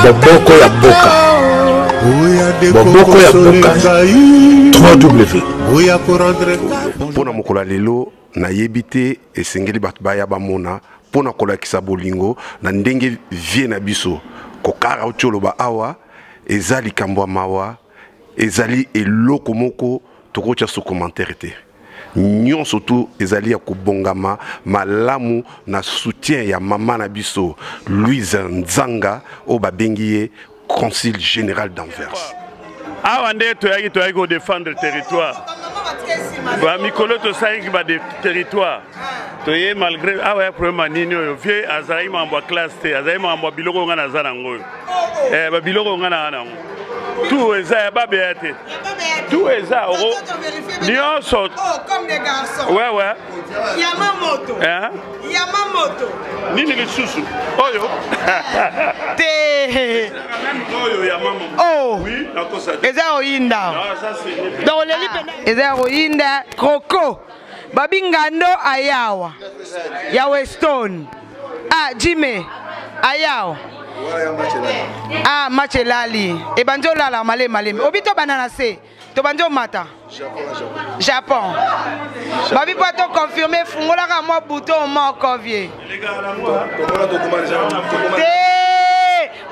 Boboko ya Mboka. Boboko ya Mboka. 3W. Pona mokolo lelo na yebite esengeli bato baya bamona pona kolakisa bolingo na ndenge vie na biso kokara otolo ba awa ezali kambwa mawa ezali eloko moko tokocha su commentaire te nyon surtout ezali ya kubongama malamu na soutien ya mama na biso Louise Nzanga o babengiye consul général d'Anvers. Awa nde toyaki ko défendre territoire. Ba mikolo to saiki ba de territoire. Toye malgré awa ya problème nini oyo vie azali mambo classe te azali mambo biloko ngana zana ngoyo. Ba biloko ngana ana ngo. Tout eza ba beate. Tout eza oro. Nyon sort. Oh comme des garçons. Ouais. Yamamoto. Hein? Yamamoto. Nini le susu. Oyo. Te. Oyo Yamamoto. Oh. Oui, na kosa. Eza oyinda. Non, ça c'est. Donc leli pena. Eza oyinda Kroko. Babingando ayawa. Ya Weston. Ah, Jimmy. Ayawa. Ah, Machelali. Et banjo la malé. Obito banana se. To banjo mata. Japon. Babi pato confirmé fungola ka mo bouton mo convier.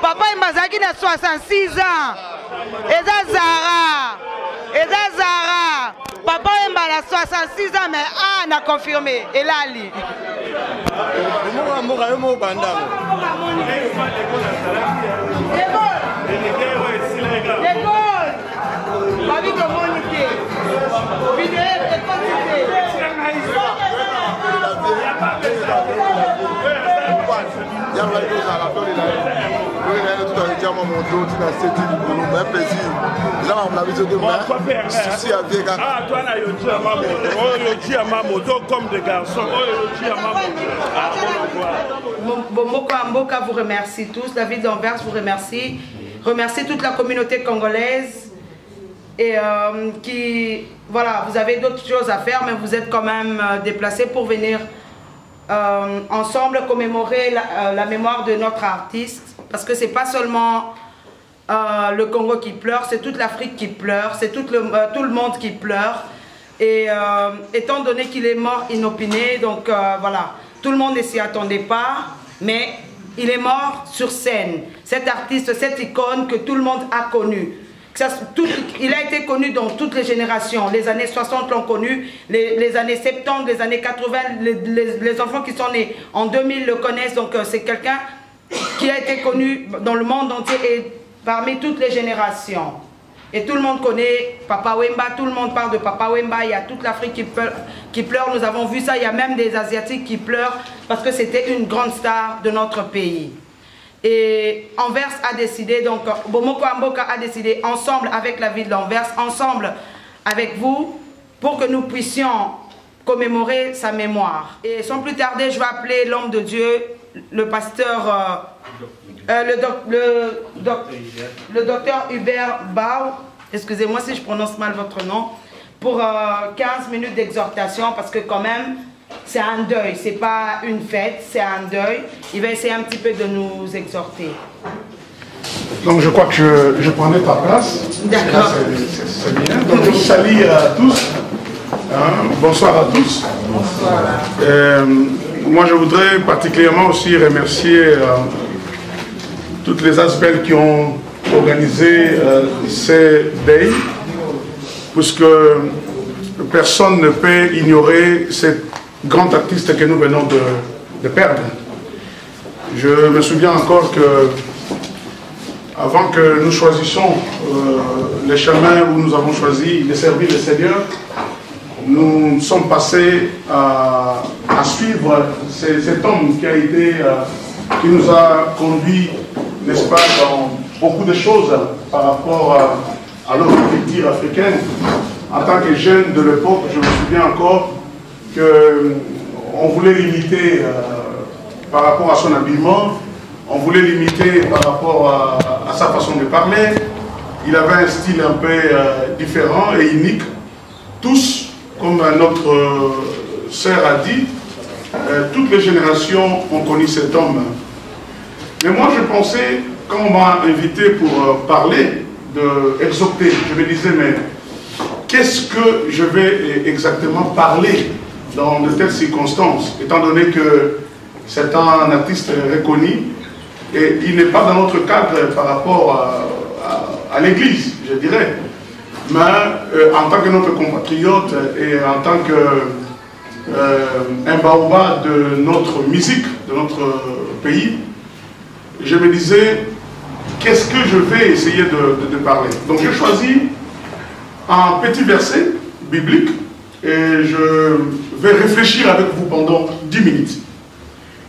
Papa Mbazaki na 66 ans. Eza Zara. Papa Mbala 66 ans mais ah na confirmé. Elali. Babi communiqué. Vidéo est comme des garçons. Bomoko Mboka vous remercie tous. La ville d'Anvers vous remercie. Remercie toute la communauté congolaise. Et qui, voilà, vous avez d'autres choses à faire, mais vous êtes quand même déplacés pour venir ensemble commémorer la mémoire de notre artiste. Parce que c'est pas seulement le Congo qui pleure, c'est toute l'Afrique qui pleure, c'est tout le monde qui pleure. Et étant donné qu'il est mort inopiné, donc voilà, tout le monde ne s'y attendait pas, mais il est mort sur scène. Cet artiste, cette icône que tout le monde a connue. Il a été connu dans toutes les générations. Les années 60 l'ont connu, les années 70, les années 80, les enfants qui sont nés en 2000 le connaissent. Donc c'est quelqu'un qui a été connu dans le monde entier et parmi toutes les générations. Et tout le monde connaît Papa Wemba, tout le monde parle de Papa Wemba, il y a toute l'Afrique qui pleure, nous avons vu ça, il y a même des Asiatiques qui pleurent parce que c'était une grande star de notre pays. Et Anvers a décidé, donc Bomoko Mboka a décidé ensemble avec la ville d'Anvers, ensemble avec vous, pour que nous puissions commémorer sa mémoire. Et sans plus tarder, je vais appeler l'homme de Dieu, le pasteur, le docteur Hubert Bau, excusez-moi si je prononce mal votre nom, pour 15 minutes d'exhortation, parce que quand même, c'est un deuil, c'est pas une fête, c'est un deuil. Il va essayer un petit peu de nous exhorter. Donc je crois que je prendrai ta place. D'accord. C'est bien. Donc je vous salue à tous. Bonsoir à tous. Bonsoir. Moi je voudrais particulièrement aussi remercier toutes les aspects qui ont organisé ces deuils, puisque personne ne peut ignorer cette grand artiste que nous venons de perdre. Je me souviens encore que avant que nous choisissions les chemins où nous avons choisi de servir le Seigneur, nous sommes passés à suivre cet homme qui nous a conduit, n'est-ce pas, dans beaucoup de choses par rapport à notre culture africaine. En tant que jeune de l'époque, je me souviens encore qu'on voulait limiter par rapport à son habillement, on voulait limiter par rapport à sa façon de parler. Il avait un style un peu différent et unique. Tous, comme notre sœur a dit, toutes les générations ont connu cet homme. Mais moi, je pensais, quand on m'a invité pour parler, d'exhorter, je me disais, mais qu'est-ce que je vais exactement parler dans de telles circonstances, étant donné que c'est un artiste reconnu et il n'est pas dans notre cadre par rapport à l'Église, je dirais. Mais en tant que notre compatriote et en tant qu'un baobab de notre musique, de notre pays, je me disais, qu'est-ce que je vais essayer de parler? Donc j'ai choisi un petit verset biblique et je vais réfléchir avec vous pendant 10 minutes.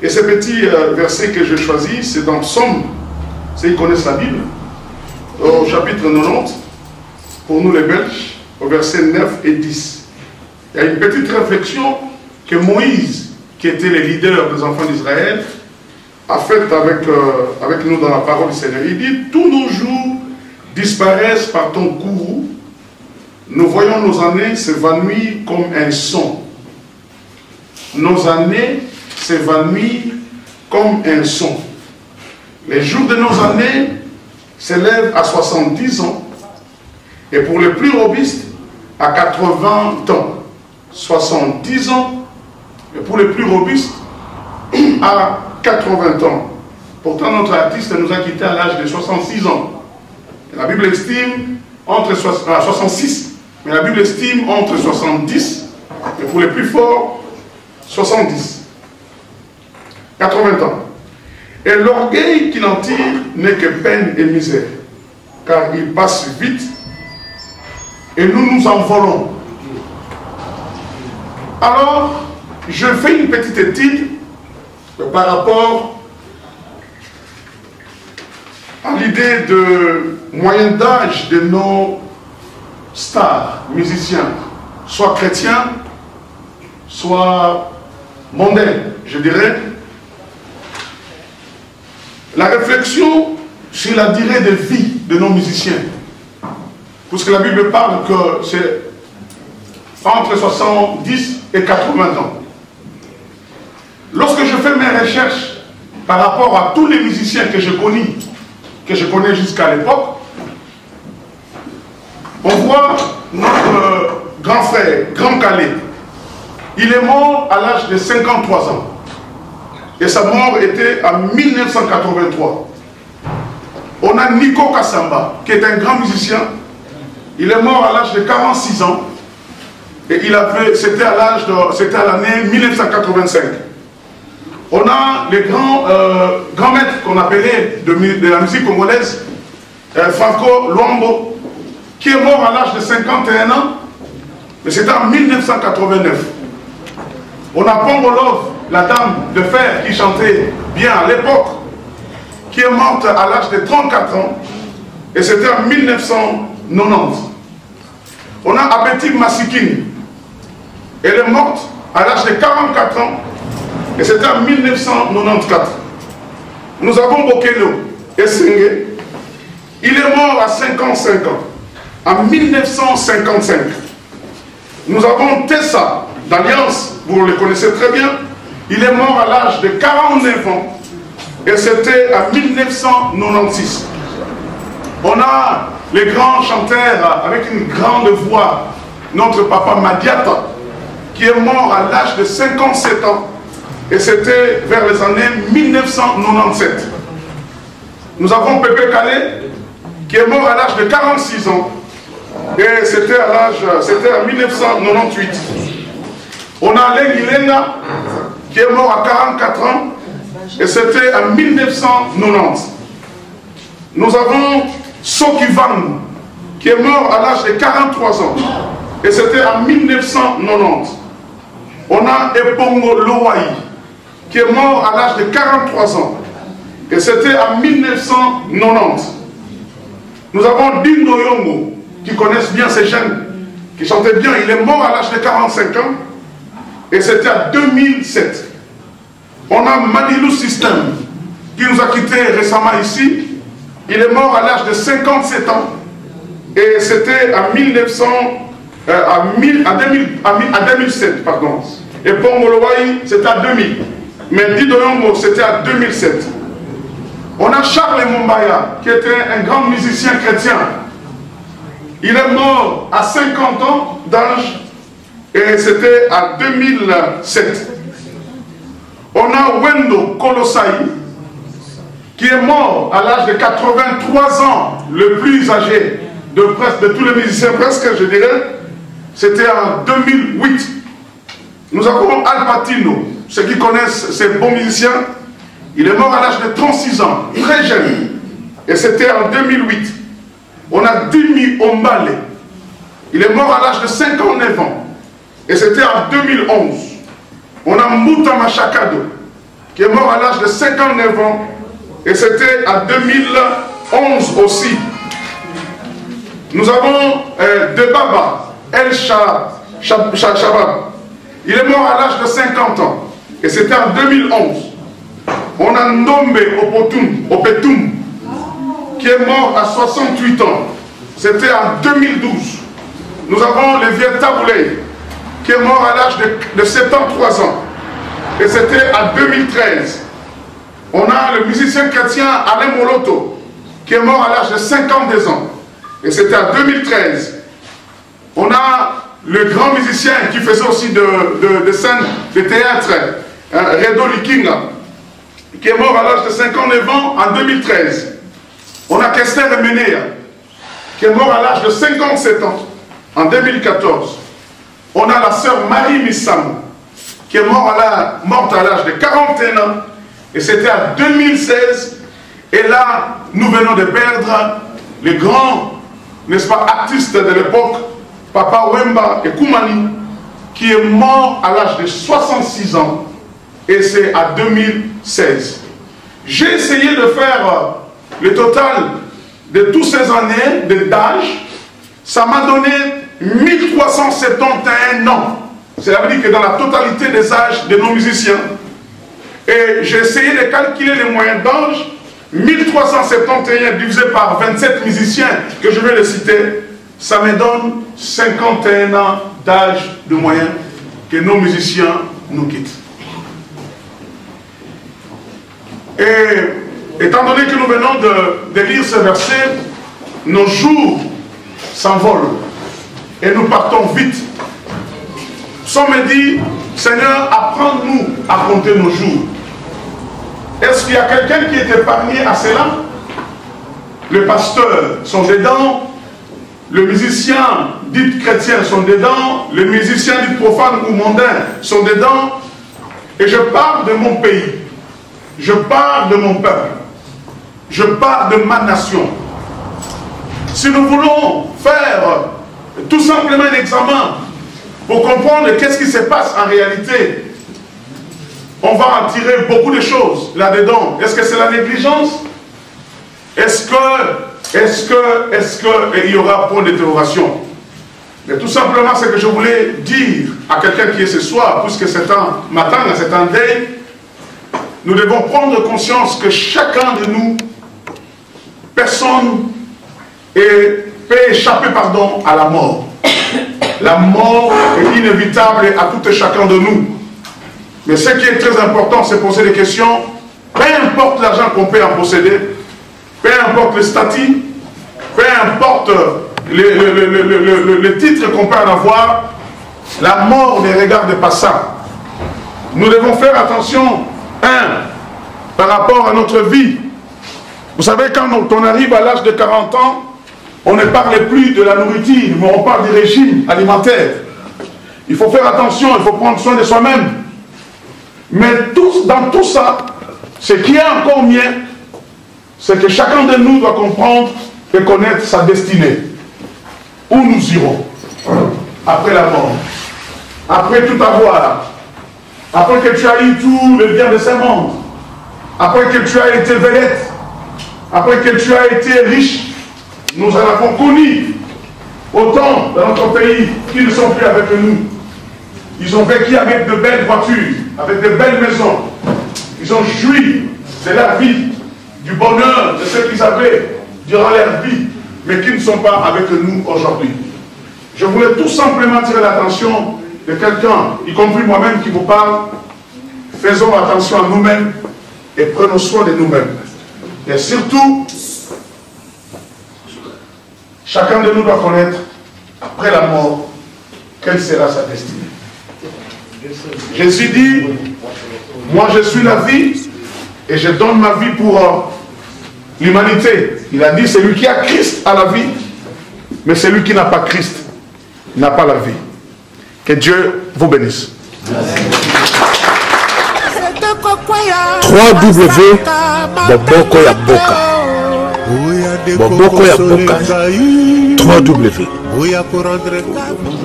Et ce petit verset que j'ai choisi, c'est dans Psaume, ceux qui connaissent la Bible, au chapitre 90, pour nous les Belges, au verset 9 et 10. Il y a une petite réflexion que Moïse, qui était le leader des enfants d'Israël, a faite avec nous dans la parole du Seigneur. Il dit, tous nos jours disparaissent par ton courroux, nous voyons nos années s'évanouir comme un son. Nos années s'évanouir comme un son. Les jours de nos années s'élèvent à 70 ans et pour les plus robustes à 80 ans. 70 ans et pour les plus robustes à 80 ans. Pourtant notre artiste nous a quittés à l'âge de 66 ans. Et la Bible estime entre 66, mais la Bible estime entre 70 et pour les plus forts 70. 80 ans. Et l'orgueil qu'il en tire n'est que peine et misère, car il passe vite et nous nous envolons. Alors, je fais une petite étude par rapport à l'idée de moyenne d'âge de nos stars, musiciens, soit chrétiens, soit mondains, je dirais. La réflexion sur la durée de vie de nos musiciens. Puisque la Bible parle que c'est entre 70 et 80 ans. Lorsque je fais mes recherches par rapport à tous les musiciens que je connais jusqu'à l'époque, on voit notre grand frère, Grand Calais. Il est mort à l'âge de 53 ans. Et sa mort était en 1983. On a Nico Kassamba, qui est un grand musicien. Il est mort à l'âge de 46 ans. Et c'était à l'année 1985. On a les grands maîtres qu'on appelait de la musique congolaise, Franco Luambo, qui est mort à l'âge de 51 ans, mais c'était en 1989. On a Pongolov, la dame de fer qui chantait bien à l'époque, qui est morte à l'âge de 34 ans, et c'était en 1990. On a Abetik Masikine, elle est morte à l'âge de 44 ans, et c'était en 1994. Nous avons Bokelo Essenge, il est mort à 55 ans, en 1955. Nous avons Tessa d'Alliance, vous le connaissez très bien, il est mort à l'âge de 49 ans, et c'était en 1996. On a les grands chanteurs avec une grande voix, notre papa Madiata, qui est mort à l'âge de 57 ans, et c'était vers les années 1997. Nous avons Pépé Calais, qui est mort à l'âge de 46 ans, et c'était en 1998. On a Lengi Lenga, qui est mort à 44 ans, et c'était en 1990. Nous avons Sokivan, qui est mort à l'âge de 43 ans, et c'était en 1990. On a Epongo Loaï, qui est mort à l'âge de 43 ans, et c'était en 1990. Nous avons Dindo Yongo, qui connaissent bien ces jeunes, qui chantaient bien, il est mort à l'âge de 45 ans, et c'était en 2007. On a Madilou System, qui nous a quittés récemment ici, il est mort à l'âge de 57 ans, et c'était en 2007, pardon. Et Pongolowai, c'était à 2000. Mais Dido Yongo, c'était à 2007. On a Charles Mumbaya, qui était un grand musicien chrétien. Il est mort à 50 ans d'âge et c'était en 2007. On a Wendo Kolosai, qui est mort à l'âge de 83 ans, le plus âgé de tous les musiciens, presque, je dirais. C'était en 2008. Nous avons Al Patino, ceux qui connaissent ces bons musiciens. Il est mort à l'âge de 36 ans, très jeune. Et c'était en 2008. On a Dimi Ombale. Il est mort à l'âge de 59 ans. Et c'était en 2011. On a Mouta Machakado, qui est mort à l'âge de 59 ans. Et c'était en 2011 aussi. Nous avons Debaba El Shabab. Il est mort à l'âge de 50 ans. Et c'était en 2011. On a Ndombe Opetum, qui est mort à 68 ans. C'était en 2012. Nous avons le vieux Taboulé, qui est mort à l'âge de 73 ans. Et c'était en 2013. On a le musicien chrétien Alain Moloto, qui est mort à l'âge de 52 ans. Et c'était en 2013. On a le grand musicien qui faisait aussi de scène de théâtre, Redo Likinga, qui est mort à l'âge de 59 ans en 2013. On a Kester Menea, qui est mort à l'âge de 57 ans en 2014. On a la sœur Marie Missam, qui est morte à l'âge de 41 ans, et c'était en 2016. Et là, nous venons de perdre les grands, n'est-ce pas, artistes de l'époque, Papa Wemba et Koumani, qui est mort à l'âge de 66 ans, et c'est en 2016. J'ai essayé de faire le total de toutes ces années d'âge. Ça m'a donné 1371 ans. Cela veut dire que dans la totalité des âges de nos musiciens, et j'ai essayé de calculer les moyens d'âge, 1371 divisé par 27 musiciens que je vais les citer, ça me donne 51 ans d'âge de moyens que nos musiciens nous quittent. Et étant donné que nous venons de lire ce verset, nos jours s'envolent et nous partons vite. Psaume dit, Seigneur, apprends-nous à compter nos jours. Est-ce qu'il y a quelqu'un qui est épargné à cela? Le pasteur sont dedans, le musicien dit chrétien sont dedans, les musiciens dit profanes ou mondains sont dedans. Et je parle de mon pays, je parle de mon peuple, je parle de ma nation. Si nous voulons faire tout simplement un examen pour comprendre qu'est-ce qui se passe en réalité, on va en tirer beaucoup de choses là-dedans. Est-ce que c'est la négligence? Est-ce qu'il y aura point d'interrogation? Mais tout simplement, ce que je voulais dire à quelqu'un qui est ce soir, puisque c'est un matin, c'est un deuil, nous devons prendre conscience que chacun de nous, personne peut échapper à la mort. La mort est inévitable à tout et chacun de nous. Mais ce qui est très important, c'est poser des questions. Peu importe l'argent qu'on peut en posséder, peu importe le statut, peu importe le titre qu'on peut en avoir, la mort ne regarde pas ça. Nous devons faire attention, par rapport à notre vie. Vous savez, quand on arrive à l'âge de 40 ans, on ne parle plus de la nourriture, mais on parle du régime alimentaire. Il faut faire attention, il faut prendre soin de soi-même. Mais dans tout ça, ce qui est encore mieux, c'est que chacun de nous doit comprendre et connaître sa destinée. Où nous irons après la mort, après tout avoir, après que tu as eu tout le bien de ce monde, après que tu as été vedette, après que tu as été riche. Nous en avons connu autant dans notre pays qui ne sont plus avec nous. Ils ont vécu avec de belles voitures, avec de belles maisons. Ils ont joui de la vie, du bonheur de ce qu'ils avaient durant leur vie, mais qui ne sont pas avec nous aujourd'hui. Je voulais tout simplement tirer l'attention de quelqu'un, y compris moi-même qui vous parle. Faisons attention à nous-mêmes et prenons soin de nous-mêmes. Et surtout, chacun de nous doit connaître, après la mort, quelle sera sa destinée. Jésus dit, moi je suis la vie et je donne ma vie pour l'humanité. Il a dit, celui qui a Christ a la vie, mais celui qui n'a pas Christ n'a pas la vie. Que Dieu vous bénisse. Boboko ya Boka. Boboko ya Boka. 3W.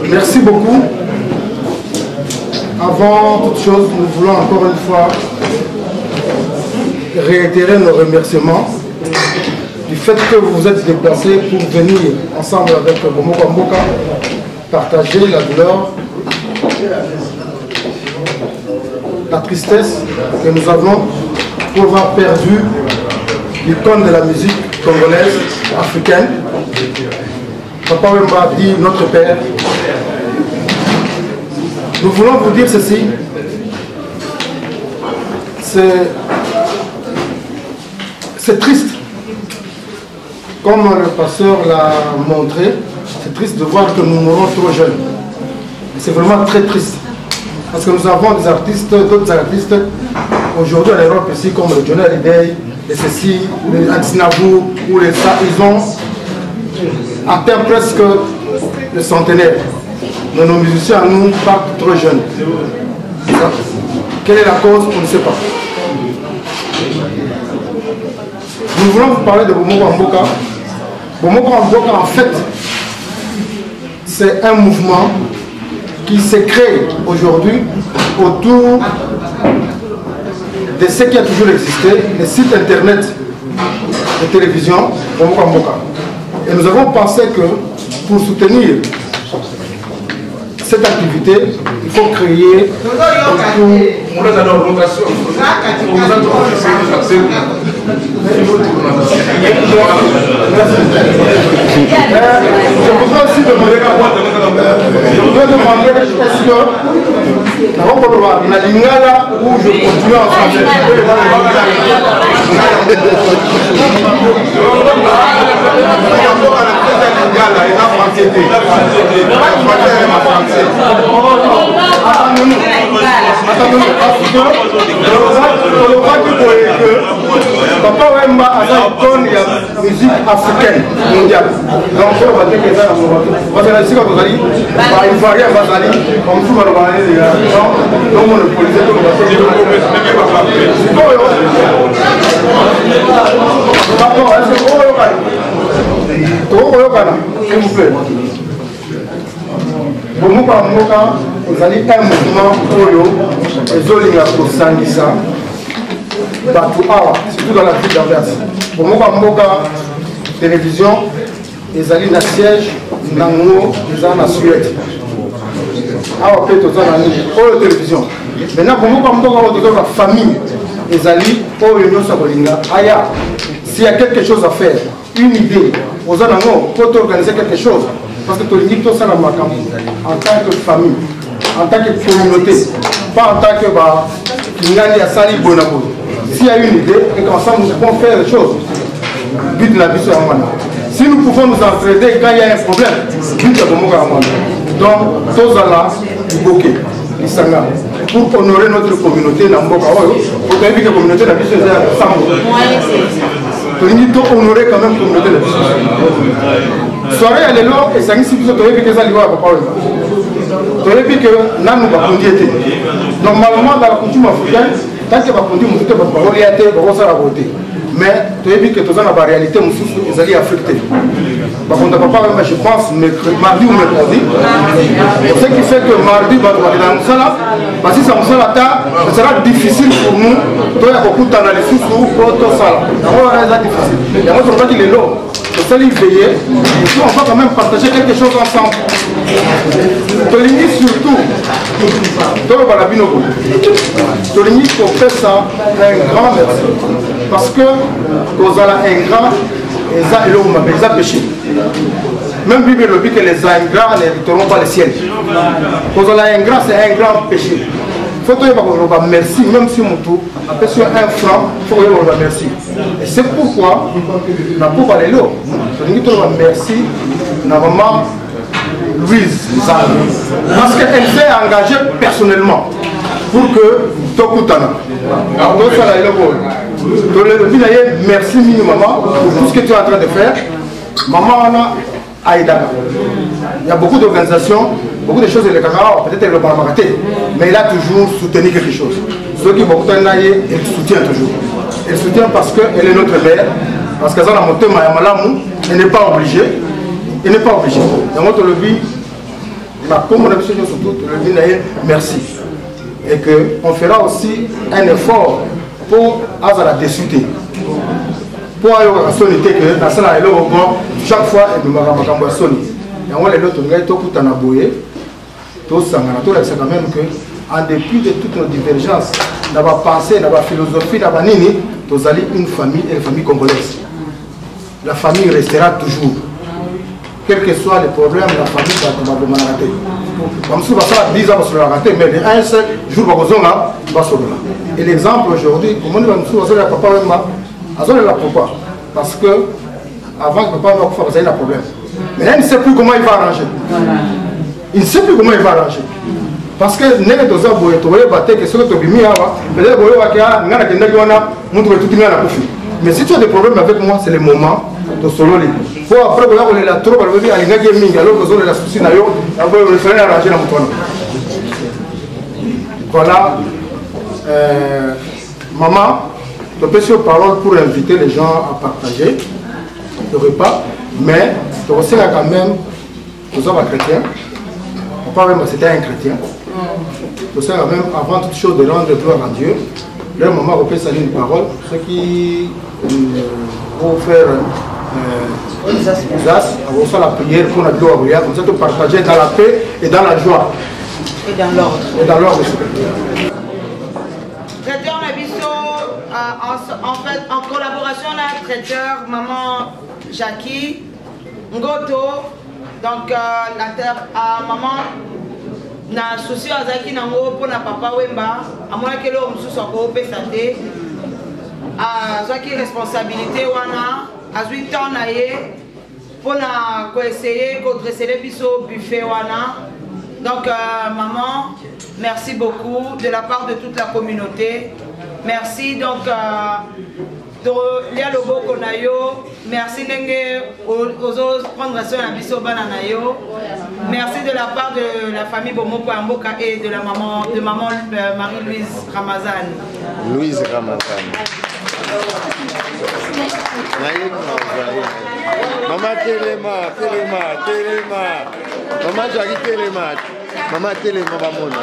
Merci beaucoup. Avant toute chose, nous voulons encore une fois réitérer nos remerciements du fait que vous vous êtes déplacés pour venir ensemble avec Bomoko Mboka partager la douleur, la tristesse que nous avons pour avoir perdu l'icône de la musique congolaise, africaine. Papa Wemba dit notre père. Nous voulons vous dire ceci. C'est triste. Comme le pasteur l'a montré, c'est triste de voir que nous mourons trop jeunes. C'est vraiment très triste. Parce que nous avons des artistes, d'autres artistes, aujourd'hui en Europe ici, comme le Johnny Hallyday, les Cécile, les Adisnavou, ou les ça, ils ont atteint presque le centenaire. Mais nos musiciens, nous, partent trop jeunes. Quelle est la cause? On ne sait pas. Nous voulons vous parler de Bomoko Mboka. Bomoko Mboka, en fait, c'est un mouvement qui s'est créé aujourd'hui autour de ce qui a toujours existé, les sites internet de télévision Bomoko Mboka. Et nous avons pensé que pour soutenir cette activité, il faut créer je voudrais aussi demander est-ce que la lingala ou je continue en français? Papa Wemba a une icône de musique africaine mondiale. Donc, on va dire que ça, on va dire que vous allez une variété basali, comme tout le monde est là. Donc, on le police, on va dire s'il vous plaît. Bomoko Mboka, vous allez un mouvement Oyo, et Zolinga pour Sangisa, Batu Awa, surtout dans la ville d'Anvers. Bomoko Mboka, télévision, ils allaient dans le siège, Nango, ils allaient en Suède. Awa peut être dans la télévision. Maintenant, Bomoko Mboka, dans la famille, ils allaient au Union Sabolinga. Aya, s'il y a quelque chose à faire, une idée, aux Anango, pour organiser quelque chose. Parce que tu dis tout ça en tant que famille, en tant que communauté, pas en tant que s'il y a une idée et qu'ensemble nous pouvons faire des choses, but de la vie sur Amana. Si nous pouvons nous entraider quand il y a un problème, but de Amana. Donc, tous là, du bouquet, du sanga, pour honorer notre communauté, pour que la communauté de la vie sur ensemble. Tu dis tout honorer quand même la communauté de la vie sur soirée à l'élo et ça ici tu aurais vu que ça lui va pas tu aurais vu que là nous va conduire normalement dans la coutume africaine tant que va conduire nous va parler à terre va ça la beauté mais tu aurais vu que tout ça la réalité nous ils allaient affecter par contre papa je pense mardi ou mercredi ce qui fait que mardi va dans ça là parce que ça ça sera difficile pour nous de beaucoup d'analyse sur tout ça là difficile il y a autre chose qui est là. C'est ça veiller, et puis on va quand même partager quelque chose ensemble. Toligny surtout, Toligny pour faire ça, un grand merci. Parce que quand on a un grand, ils ont péché. Même Bible le dit que les ingrats n'hériteront pas le ciel. Quand on a un grand, c'est un grand péché. Il faut que vous merci, même si mon tour, après sur un franc, il faut que vous merci. Et c'est pourquoi, pour parler là, je dis merci, la maman Louise Zane, parce qu'elle s'est engagée personnellement pour que Tokutana. Donc ça merci maman pour tout ce que tu es en train de faire. Maman a aidé. Il y a beaucoup d'organisations, beaucoup de choses, peut-être elle ne va pas rater, mais elle a toujours soutenu quelque chose. Ceux qui beaucoup elle soutient toujours. Elle soutient parce qu'elle est notre mère, parce qu'elle a monté elle n'est pas obligée. Elle n'est pas obligée. Dans notre lobby, comme on a vu surtout, le lobby merci. Et qu'on fera aussi un effort pour la décider. Pour aller à Sony, que la salle est chaque fois, elle me raconte à Sony. Et on va les autres, on va tout en aboyer. Tout ça, on a quand même que, en dépit de toutes nos divergences, dans ma pensée, dans ma philosophie, dans ma nini, nous allons une famille et une famille congolaise. La famille restera toujours. Quel que soit les problèmes, la famille va probablement rater. Comme si on va faire 10 ans pour se la rater, mais un seul jour, on va se la. Et l'exemple aujourd'hui, comment on va se la papa pourquoi? Parce que avant que papa va faire un problème. Mais elle ne sait plus comment il va arranger. Il ne sait plus comment il va arranger. Parce que n'est que tu as que ce que tu as mis avant, mais si tu as des problèmes avec moi, c'est le moment de solo libre. Pour après, on est là trop, on va dire, alors que vous avez la souci, on va faire arranger la moutonne. Voilà. Maman, je peux sur parole pour inviter les gens à partager le repas, mais je aussi quand même, nous sommes chrétiens. Papa même c'était un chrétien. Je sais quand même, avant toute chose, de rendre gloire à Dieu. Leur maman peut saluer une parole. Ceux qui vont faire on va faire la prière pour la gloire, comme ça, de partager dans la paix et dans la joie. Et dans l'ordre. Et dans l'ordre. Traiteur Nabiso, en fait, en collaboration avec traiteur Maman Jackie, Ngoto, donc la terre à maman. Na souci azaki nango pour na papa Wemba amona que l'homme sous son copé santé azaki responsabilité wana azui temps na ye pour na ko essayer ko dresser les biso buffet wana. Donc maman, merci beaucoup de la part de toute la communauté. Merci donc Lia Lobo Konayo, merci aux prendre soin à Biso Bananayo. Merci de la part de la famille Bomoko Amboka et de la maman Marie-Louise Ramazan. Louise Ramazan. Maman Téléma. Maman Jackie Téléma. Maman Téléma Mamona.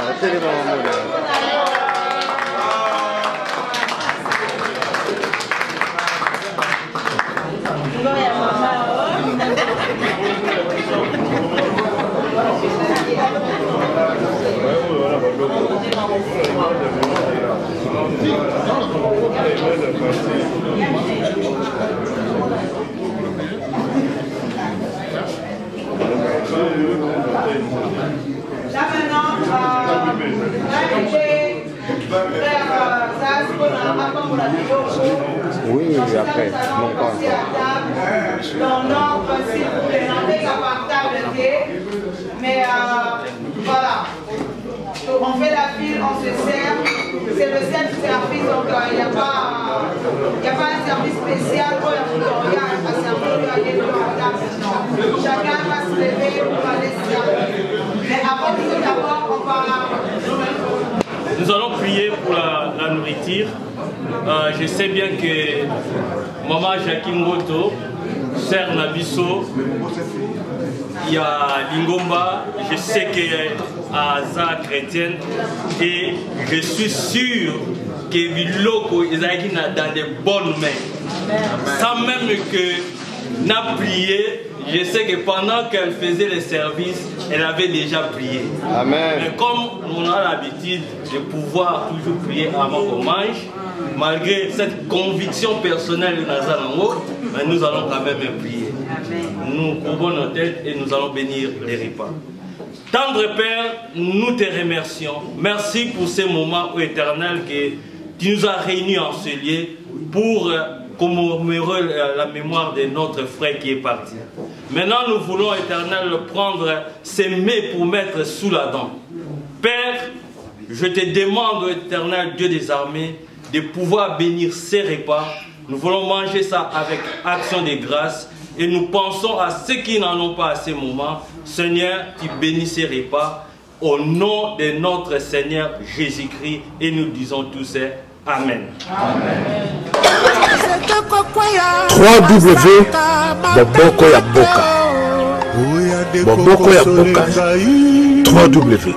Là maintenant, oui, après, non pas encore. Dans l'ordre, s'il vous plaît, n'avez qu'à partager, mais voilà. On fait la file, on se sert. C'est le self-service, donc il n'y a pas un service spécial pour un service à table. Chacun va se lever pour aller se servir. Mais avant tout d'abord, on va... Nous allons prier pour la nourriture. Je sais bien que Maman Jackie Ngoto, Sœur Nabiso, il y a Lingomba, je sais qu'elle est chrétienne et je suis sûr que Viloko est dans de bonnes mains. Sans même que n'a prié, je sais que pendant qu'elle faisait le service, elle avait déjà prié. Amen. Mais comme on a l'habitude de pouvoir toujours prier avant qu'on mange, malgré cette conviction personnelle de Nazanango, nous allons quand même prier. Nous couvrons nos têtes et nous allons bénir les repas. Tendre Père, nous te remercions. Merci pour ces moments, ô Éternel, que tu nous as réunis en ce lieu pour commémorer la mémoire de notre frère qui est parti. Maintenant, nous voulons, Éternel, prendre ces mets pour mettre sous la dent. Père, je te demande, Éternel, Dieu des armées, de pouvoir bénir ces repas. Nous voulons manger ça avec action de grâce et nous pensons à ceux qui n'en ont pas à ce moment. Seigneur, tu bénis ces repas au nom de notre Seigneur Jésus-Christ et nous disons tous Amen. Amen. Boboko ya Boka. Boboko ya Boka. 3W.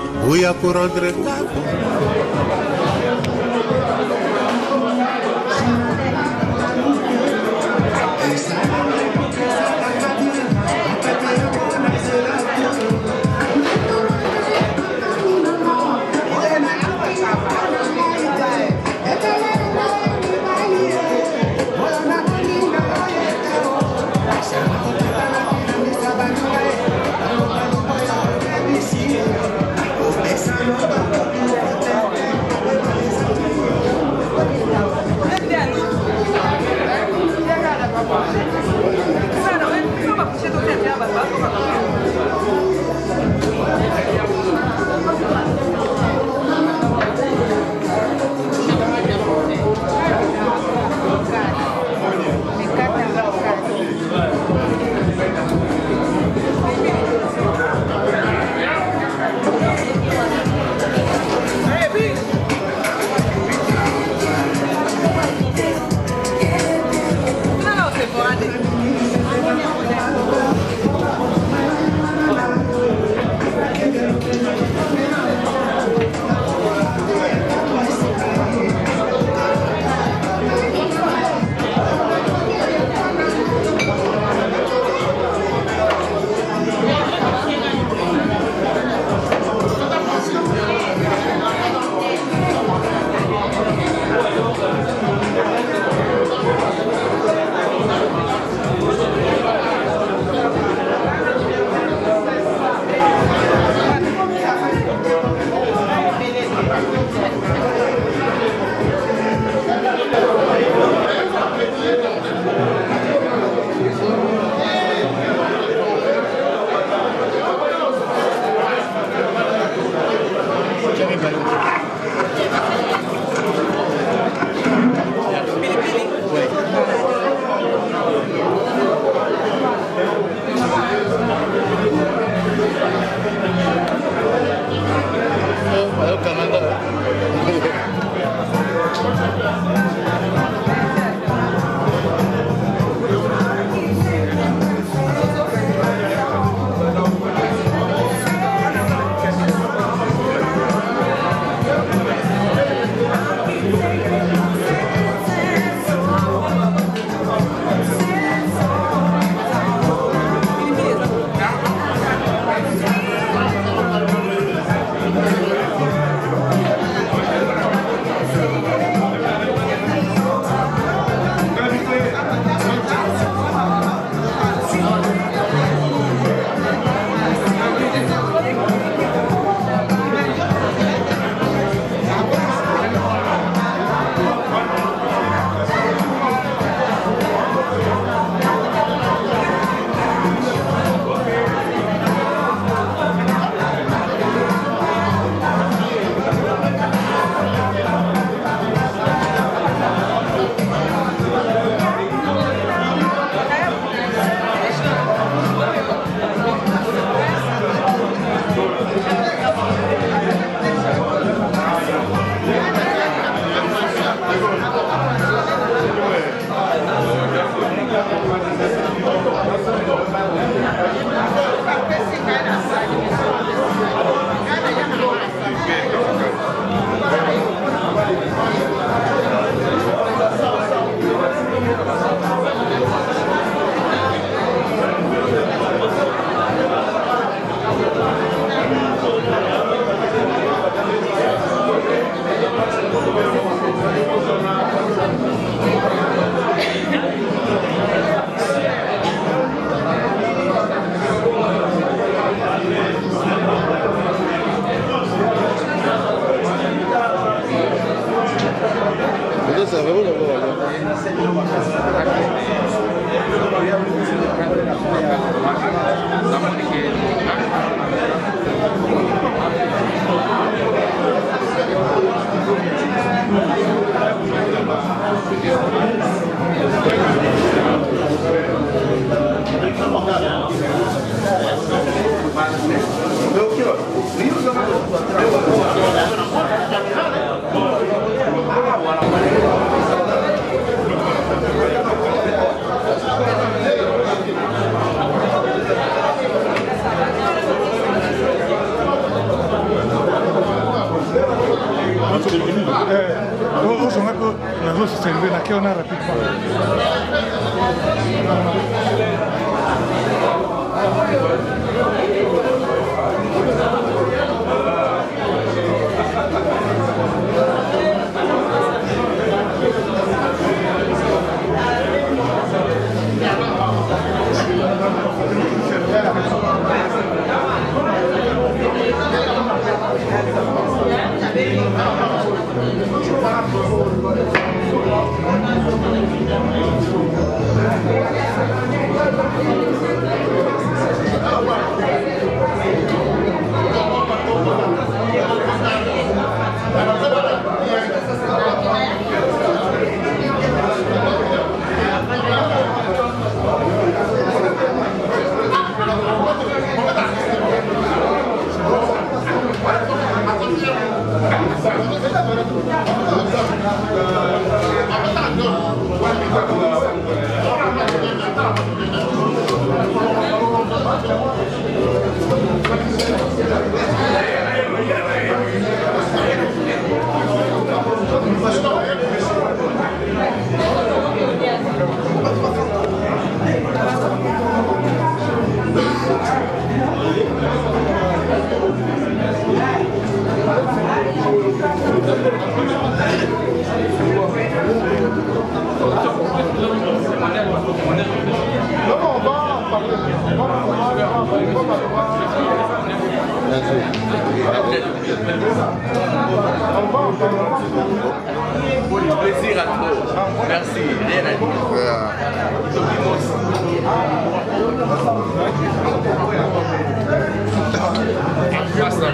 Plaisir à tous. Merci. Rien à dire.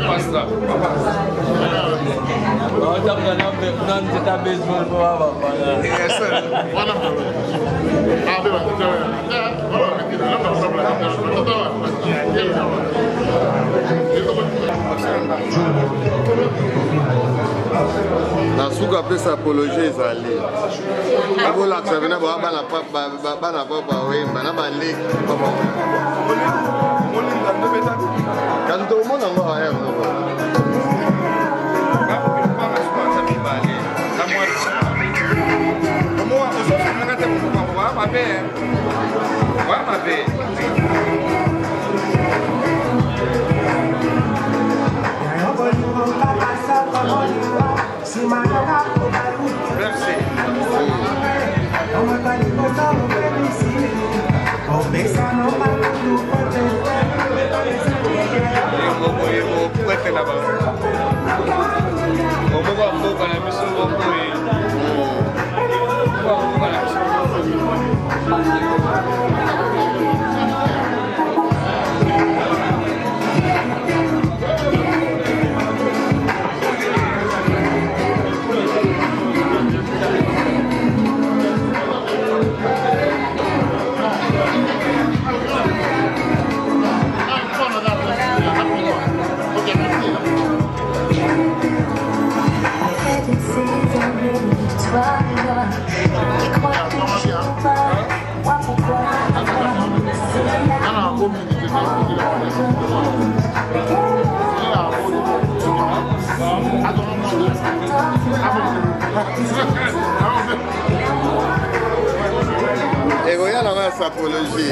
Pasta. Nasuka pesa apologie ezali abolakisa bena bana papa wemba na baleki kasi tomona ngo aya apologie.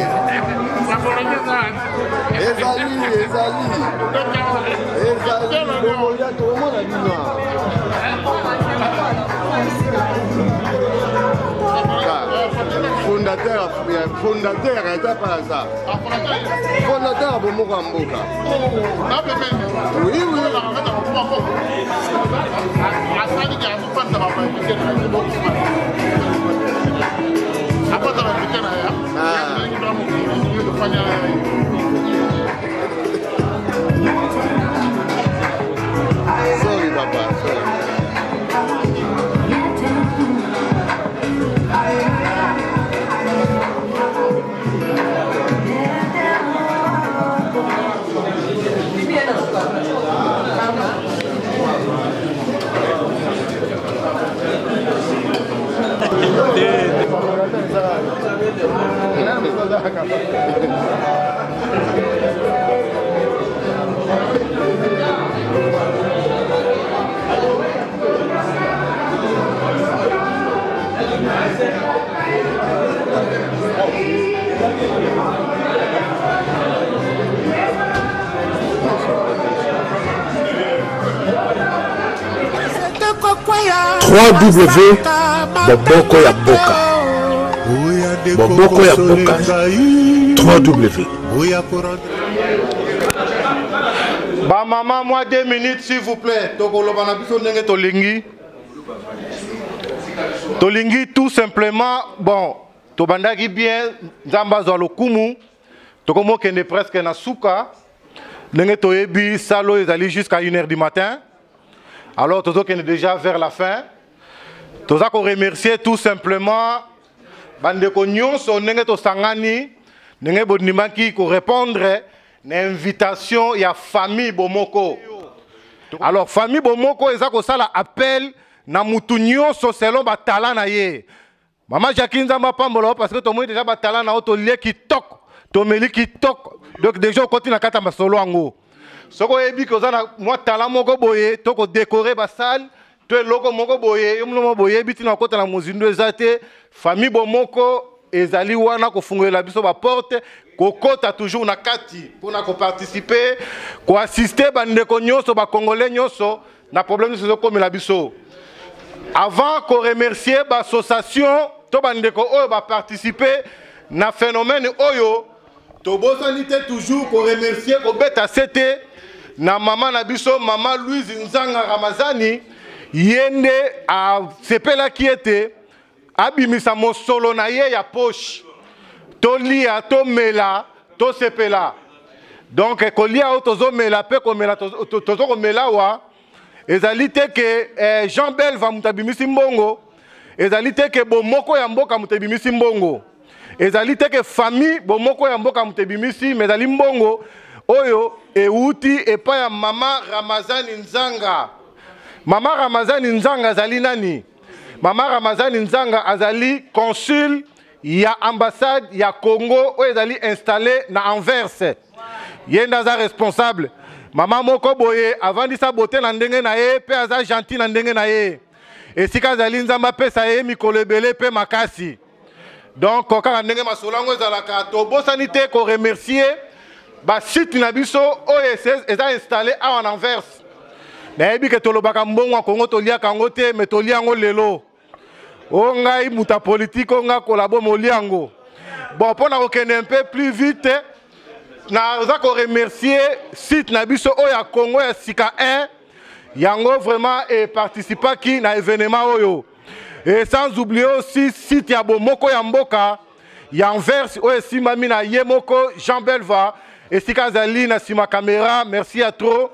Fondateur était pas ça. Fondateur de Mogamboka. Oui, oui. Sorry, papa. Sorry. Boboko ya Boka. Boboko ya Boka. 3W. Bah maman, moi 2 minutes s'il vous plaît. Tolingi tout simplement, bon, tobandaki bien, Zamba Zolokumu, tokomo kende presque na souka, nenge toyebi salo ezali jusqu'à 1h du matin. Alors tozo kende déjà vers la fin. Toza ko remercier tout simplement bandeko nyonso nenge to sangani, nenge bonimaki ko répondre na invitation ya famille Bomoko. Alors famille Bomoko eza ko sala appel na mutu nyonso selon ba talent na ye. Maman Jacqueline Nzamba pambolo parce que to moi déjà ba talent na to lie ki tok, to meli ki tok. Donc déjà on continue na kata masolo ango. Soko ebi ko za na moi talent moko boye to ko décorer ba salle, to loko moko boye, yo mlo boye biti na kota na mozindo ezate, famille Bomoko ezali wana ko fungola biso ba porte. Kokota toujours na kati pour participer, pour assister bandeko nyonso ba congolais nyonso na problème de comme la biso. Avant qu'on remercier l'association, to bandeko oyo ba participer na phénomène oyo, to bosanité toujours qu'on remercier ko beta c'était na maman na biso maman Louise Nzanga Ramazani yende a sepela qui était abimisa mosolo na ye ya poche. Tolia, to mela, to sepela. Donc, kolia o tozo mela, pe ko mela, tozo ko mela wa. Ezalite ke Jean-Bel va mutabimisi mbongo. Ezalite ke Bomoko ya mboka mutabimisi mbongo. Ezalite ke famille Bomoko ya mboka mutabimisi mezali mbongo. Oyo euti epa ya mama Ramazani Nzanga. Mama Ramazani Nzanga azali nani? Mama Ramazani Nzanga azali consul ya ambassade ya Congo où ezali installé na Anvers. Yenda za responsable. Mama moko boye avant di sa beauté na ndenge na ye pe aza gentil na ndenge na ye. Esika azali nzamba pesa ye mikolo ebele pe makasi. Donc kaka ndenge masolango ezalaka to bosanité ko remercier ba site na biso OSS eza installé à Anvers. Na yebi ke tolobaka mbongo Congo tolia kango te mais tolia ngo lelo. Ongai muta politique onga kolabo moliango. Bon pour na okende un peu plus vite na za ko remercier site na biso oya Congo ya Sika 1 yango vraiment et participa qui na événement oyo. Et sans oublier aussi site ya Bomoko ya mboka ya Anvers oya simami na Yemoko Jean Belva et Sika Zali na sima caméra merci à trop.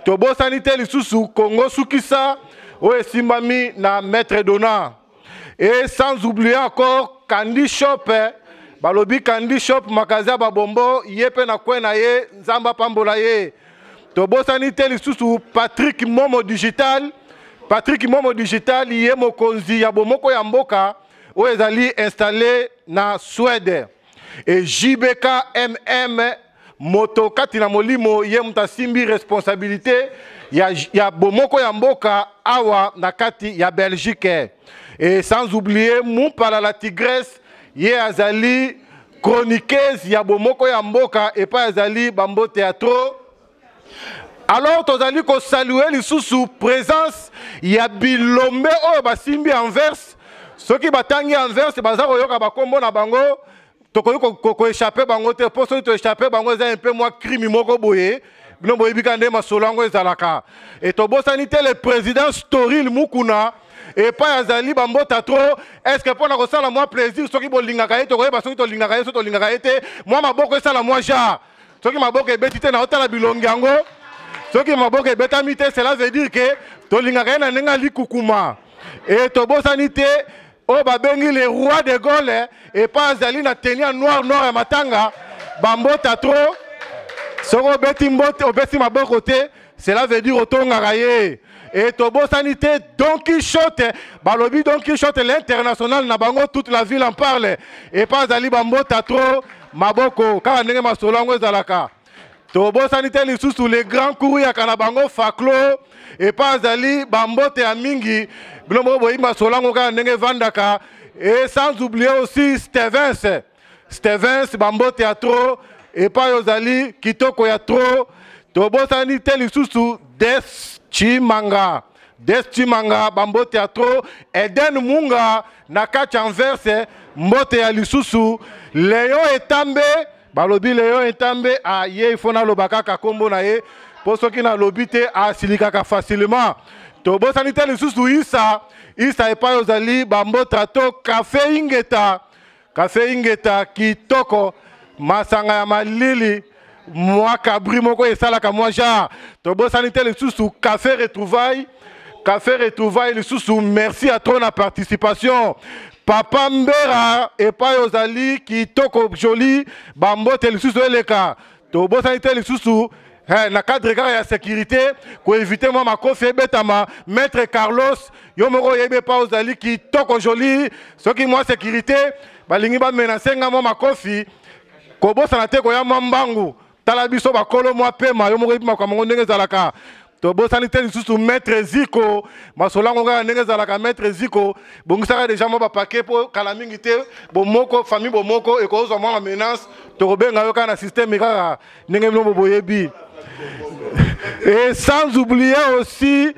Tobo sanité lisusu Congo Sukisa oya simami na maître Dona. Et sans oublier encore Candy Shop, balobi Candy Shop makaza babombo yepe na kwena ye nzamba pambola ye. Tobo sanité lisusu Patrick Momo Digital ye mokonzi ya Bomoko ya mboka o ezali installé na Suède. Et JBK MM moto kati na molimo ye mutasimbi responsabilité ya Bomoko ya mboka awa na kati ya Belgique. Et sans oublier Moupala la Tigresse, ye azali chroniqueuse ya Bomoko ya mboka et pas azali Bambo Théâtre. Alors tozali ko saluer lisusu présence ya bilombe oyo basimbi Anvers. Soki batangi Anvers baza koyoka bakombo na bango tokoyi ko échapper bango te po soki to échapper bango za un peu moi crime moko boye bino boyebika nde masolo yango ezalaka et tobosani te le président Storil Mukuna et pas azali bambota trop est-ce que pona kosala moi plaisir soki bolingaka ye tokoyeba soki tolingaka ye soki tolingaka ye te moi maboko esala moi genre soki maboko ebeti te na otala bilongi yango soki maboko ebetami te cela veut dire que tolingaka ye na ndenge likukuma et tobosani te o babengi le roi de Gaulle et pas azali na tenir noir ya matanga bambota trop soko beti mbote obeti maboko te cela veut dire otongaka ye et tobosani te Don Quichotte balobi Don Quichotte l'international na bango toute la ville en parle et pas azali bambota trop maboko kaka ndenge masolo yango ezalaka tobosani te lisusu les grands courus ya kana bango faklo et pas azali bambote ya mingi bino moko boyimba solango kaka ndenge vandaka et sans oublier aussi Stevens bambote ya trop et pas yozali kitoko ya trop tobosani te lisusu Des Chimanga bambote ya trop Eden Munga na kati Anverse mbote ya lisusu Léon Etambe balobi Léon Etambe a ye ifona lobaka ka kombo na ye po soki na lobi te asilikaka facilement tobosani te lisusu Isa epai ozali bambota to Café Ingeta kitoko masanga ya malili moi kabri moko esalaka moi genre tobosani te lisusu Café Retrouvailles lisusu merci à toi na participation Papa Mbera epai ozali kitoko joli bambote lisusu eleka tobosani te lisusu na cadre ya sécurité pour éviter moi makofi ebetama maître Carlos yo moko yebe pa ozali kitoko joli soki moi sécurité balingi ba menacer moi makofi kobosana te ko ya mbangu tala biso bakolo moi pema yo moko yeba kwa ndenge zalaka tobosani te lisusu maître Ziko masolango ga ndenge zalaka maître Ziko bongisaka déjà moi ba paquet po kala mingi te bomoko famille bomoko e ko zo moi menace to kobenga yo kana système kaka ndenge mlo boyebi. Et sans oublier aussi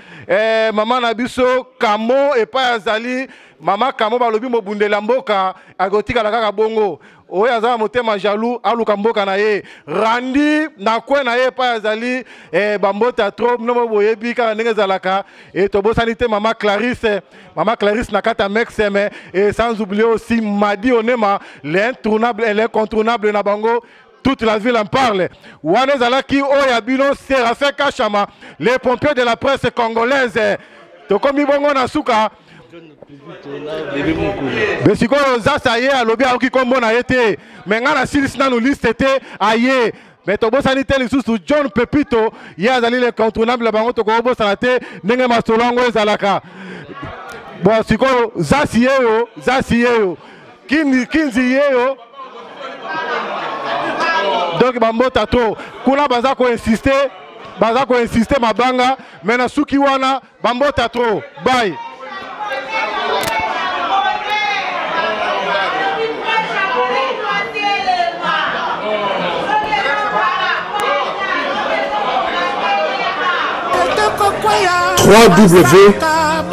maman Nabiso Kamo et pas Azali maman Kamo balobi mobundela mboka agotika la kaka bongo oya za motema jaloux aluka mboka na ye randi na kwe na ye pas Azali bambota trop no boyebi ka ndenge zalaka et tobosani te maman Clarisse na kata mexeme et sans oublier aussi Madi Onema l'incontournable et l'incontournable na bango. Toute la ville en parle. Wanezalaki Oyabino Séraphin Kachama, les pompiers de la presse congolaise. Tokomi bongo na suka. Besiko zasaye alobi aoki kombo na yete. Mengana silis na nous liste te aye. Mais tobosani te lisusu John Pepito ya azali le contournable bango tokobo sanate ndenge masolongo ezalaka. Bon siko zasiyeyo. Kinzi yeyo. Donc bambota to kuna baza ko insister mabanga mais na suki wana bambota to bye.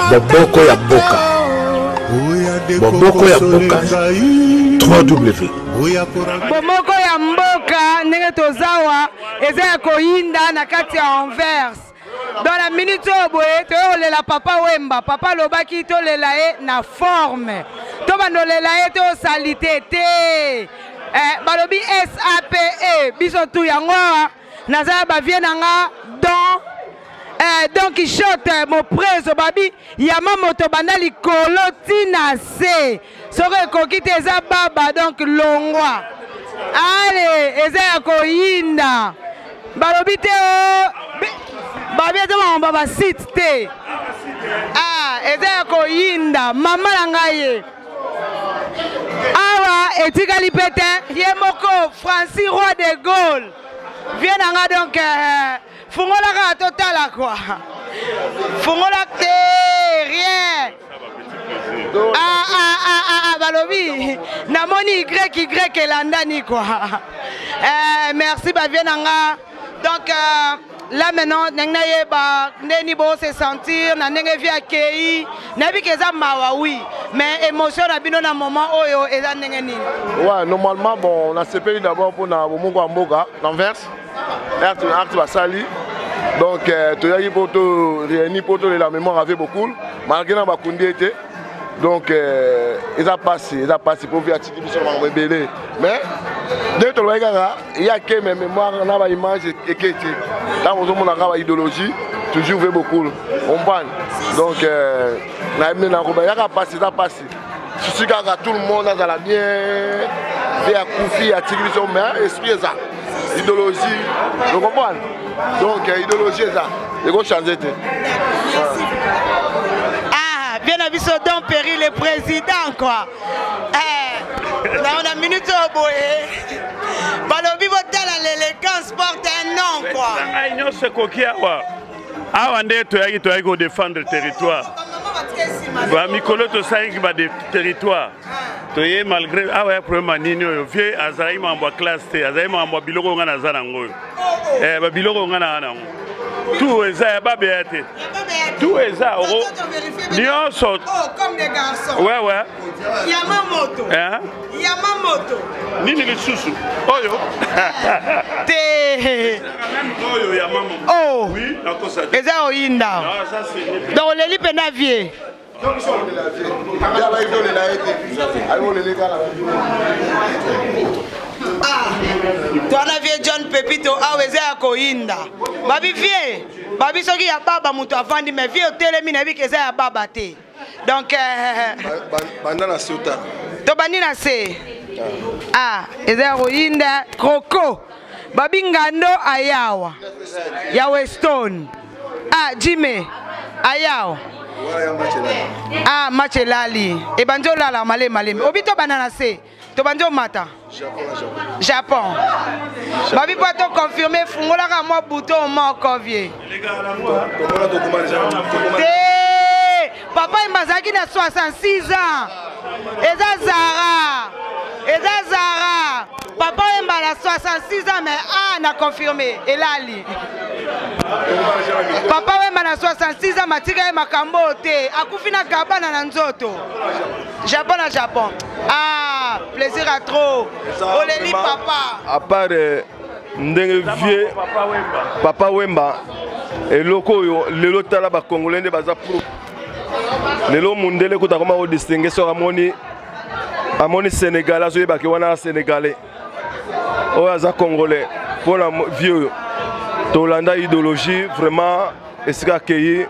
Boboko ya Boka. Boboko ya Boka. 3W. Bomoko ya mboka ndenge tozawa eza ya koyinda na kati ya Anvers. Dans la minute oboye toyolela papa Wemba papa lobaki tolela ye na forme to bandolela ye to salite te balobi SAPE biso tu yango nazala bavie nanga Don Quichotte mon preso babi yama moto banda likolo tina se soko ekoki te eza baba donc longwa ale eza ya koyinda balobi te babi eza mambo basite te eza ya koyinda mama na ngai ye awa etikali pete ye moko Francis roi de Gaulle vie nanga donc fungola ka totala quoi fungola te rien balobi namoni y landani quoi merci bavie nanga donc là maintenant, Neni Bo se sentir, Nanenge vi accueilli, Nabi Keza Mawa, oui, mais émotion a bien un moment où il est. Ouais, normalement, bon, on a CPI d'abord pour Momongo Amboka, l'Anvers, Art Basali. Donc, tu as dit pour tout réunir pour la mémoire avec beaucoup, malgré la Bakundi était. Donc, ils ont passé pour faire activité sur la rebelle. Mais, dès que il y a que mes mémoires, on a une image et qui était. Là, on a une idéologie, toujours fait beaucoup. On parle. Donc, il y a passé. Je suis là, tout le monde a la bien, fait à Koufi, à Tigrisson, mais esprit est ça. Idéologie, vous comprenez? Donc, idéologie est ça. Il faut changer. Bien avisé Don Perry, le président, quoi. On a minute au boé. Balobi Votel, l'élégance porte un nom, quoi. Aïe, c'est coquille, quoi. Awande, tu as défendre le territoire. Mikolo, tu sais qu'il va défendre le territoire. Tu es malgré. Ah ouais, problème, Nino, vieux, Azaïma en bois classe, Azaïma en bois biloko, on a Zanango. Biloko, on a Zanango. Tout est ça, pas bien. Tout est ça. Lyon saute. Oh, comme des garçons. Ouais, ouais. Yamamoto. Hein? Yamamoto. Nini le chouchou. Oh yo. Te. Yamamoto. Oh. Oui, d'accord ça. Et ça au Inda. Non, ça c'est. Donc les lipes navier. Toi navier John Pepito aweze akoinda. Babi vie. Babi soki ya baba mutu avandi mais vie otelemi na bikeza ya baba te. Donc bandana suta. To bandina se. Ah, eza koinda kroko. Babi ngando ayawa. Ya Weston. Ah, Jimmy. Ayawa. Ah, Machelali. Et banjo la la malé malé. Obito banana se. To banjo mata. Japon. Babi pas to confirmer fungola ka mo bouton mo convier. Papa Mbazaki na 66 ans. Eza Zara. Papa Mbala 66 ans mais n'a confirmé. Et Lali. Papa Mbala 66 ans matika makambo te. Akufina gabana na nzoto. Japon. Ah, plaisir à trop. Oleli papa. À part ndenge vieux Papa Wemba et loko yo lelo tala ba congolais baza pro. Lelo mundele ko ta koma o distinguer so amoni sénégalais so yeba ke wana sénégalais. O aza congolais pour la vieux Tolanda idéologie vraiment esika keyi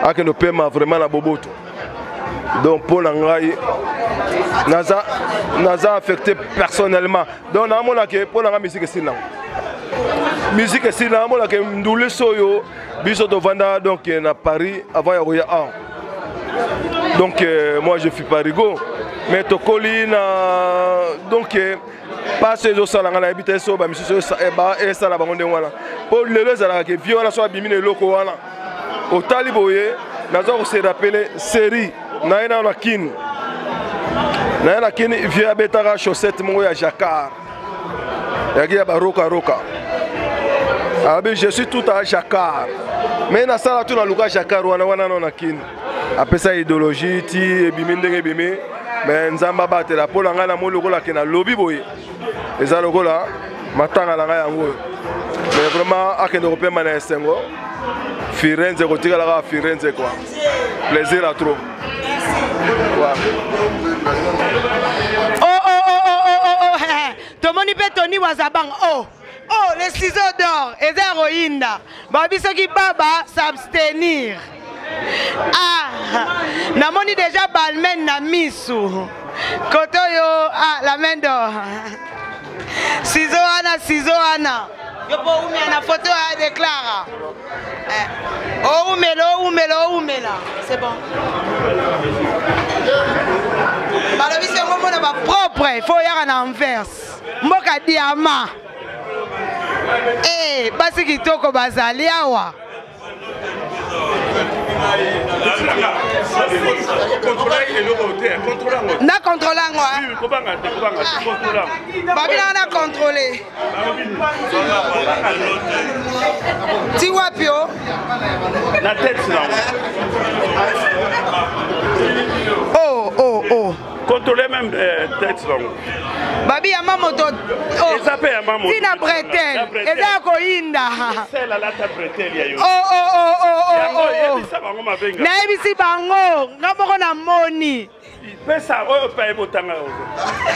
akeno pema vraiment la boboto. Donc pour l'angai naza affecté personnellement. Donc na mona ke pour la musique sina. Musique sina mona ke ndule soyo biso to vanda donc na Paris avant ya roya. Donc moi je suis parigo mais to colline donc pas ces autres salanga na habiter so ba monsieur so e sala ba ngonde wana. Pour le zala ke vieux wana so bimine loko wana. Au taliboye naza ko se rappeler série naina na kin. Naina kin via betara chaussette mo ya jacquard. Ya ba roka. Abi je suis tout à jacquard. Mais na sala tout na luka jacquard wana na kin. Après ça idéologie ti ebimindenge bimi mais nzamba batela pour nga na mo lokola ke na lobby boye. Eza lokola matanga la nga yango. Mais vraiment akende européen na esengo. Firenze kotika la Firenze quoi. Plaisir à trop. Oh, Tomoni Petoni Wazabang. Oh, les ciseaux d'or. Et Zéroïnda. Babi Soki Baba s'abstenir. Ah, namoni déjà Balmen na misu. Kotoyo, la main d'or. Ciseaux Anna. Yo po na photo à déclara. Oh, umela. C'est bon. Balobi c'est mon mot na propre, il faut y aller en inverse. Moka diamant. Basi kitoko bazali awa. Na contrôler moi. Babi na contrôler. Ti wapio. La tête là. Oh. Contrôler même tête là. Babi ya mamoto. Oh. Ça paye à mamoto. Tina bretel. Eza ko inda. C'est la lata bretel ya yo. Oh. Na ebisi bango, ngaboko na moni. Pesa oyo paye botanga.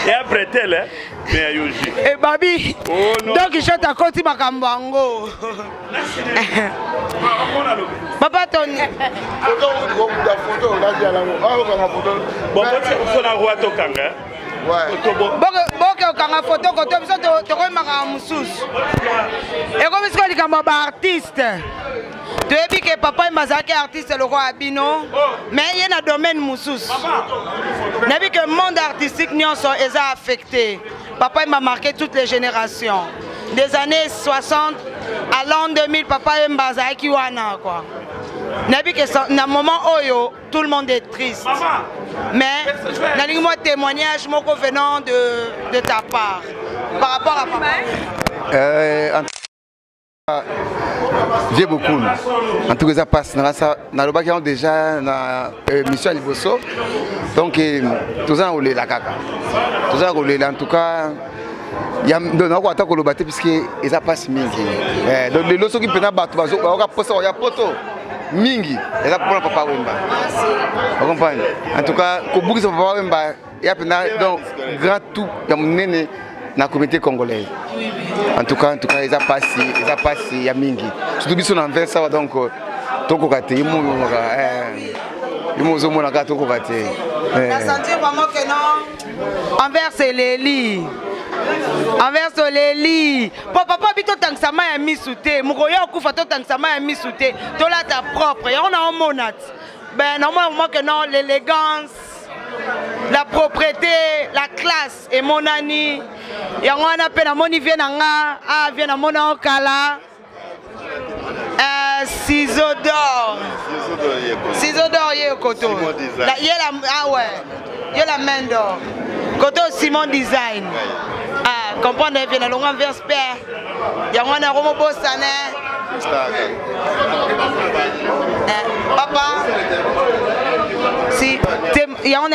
Ya bretel mais ya yoji. Eh babi. Donc je t'accorde makambo ngo. Papa Tony. Photo là dia là. Ah on a photo. Bon on a roi tokanga. Boke okanga photo koto biso tokoyemaka mosusu ekomisi likambo ba artiste toyebi ke papa azalaki artiste lokola bino mais ye na domaine mosusu nayebi ke monde artistique nyonso eza affecté. Papa m'a marqué toutes les générations des années 60 à l'an 2000. Papa azalaki wana quoi. Nabi que na moment oyo tout le monde est triste. Mais nalingi moi témoignage moko venant de ta part par rapport à papa. J'ai beaucoup. En tout cas ça passe na loba qui ont déjà na mission à Liboso. Donc tout ça on les la kaka. Tout ça on les en tout cas il y a donc on attend que le batte puisque ça passe mingi. Donc les loso qui pena bato bazo ba posa ya poto. Mingi, et là pour Papa Wemba. Vous comprenez? En tout cas, pour beaucoup de Papa Wemba, il y a donc grand tout dans mon néné dans la communauté congolaise. En tout cas, ils ont passé, il y a Mingi. Surtout qu'ils sont en vers ça, donc toko kate, ils m'ont toko kate. La sentir vraiment que non. Envers c'est les lits. Envers les lits. Papa bito tangsama ya misute. Mukoya okufa to tangsama ya misute. To la ta propre. Ya on a un monat. Ben normalement que non l'élégance, la propreté, la classe et mon ami. Ya on a peine moni vient nga, ah vient na mona okala. Ciseaux d'or. Ciseaux d'or yekoto. La yela ah ouais. Yela main d'or. Koto Simon Design. Ah, comprendre bien la longue vers père. Il y a un romo bossane. Papa. Si il y a un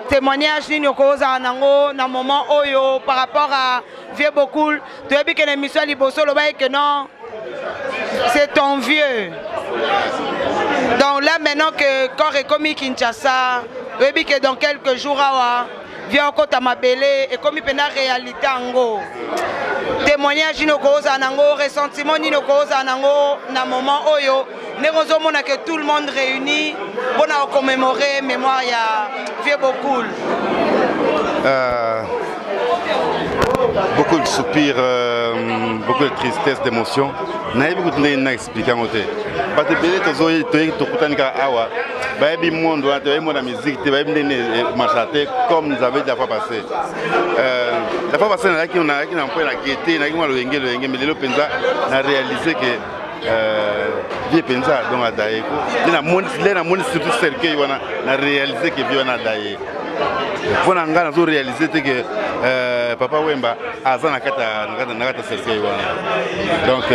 témoignage ni koza nango na moment oyo par rapport à vieux beaucoup. Tu as vu que l'émission Liboso le bail que non. C'est ton vieux. Donc là maintenant que corps est commis Kinshasa, tu as vu que dans quelques jours viens encore à ma belle et comme il peut la réalité ango témoignage no cause ango ressentiment ni no cause ango na moment oyo négozo mona que tout le monde réuni pour commémorer mémoire ya vieux beaucoup. Beaucoup de soupirs, beaucoup de tristesse, d'émotion. N'a beaucoup de expliquer en côté. Parce que belé tozoyi toyi tokutanika awa. Baebi monde wa toyi monde musique te baebi ndene machate comme nous avait déjà passé. La fois passée on a qui na point la gaieté na qui moi le yenge mais le penza na réalisé que vie penza donc a daiko. Na monde surtout cercueil wana na réalisé que vie wana daé. Pour nga na zo réaliser que Papa Wemba aza na kata cercueil wana. Donc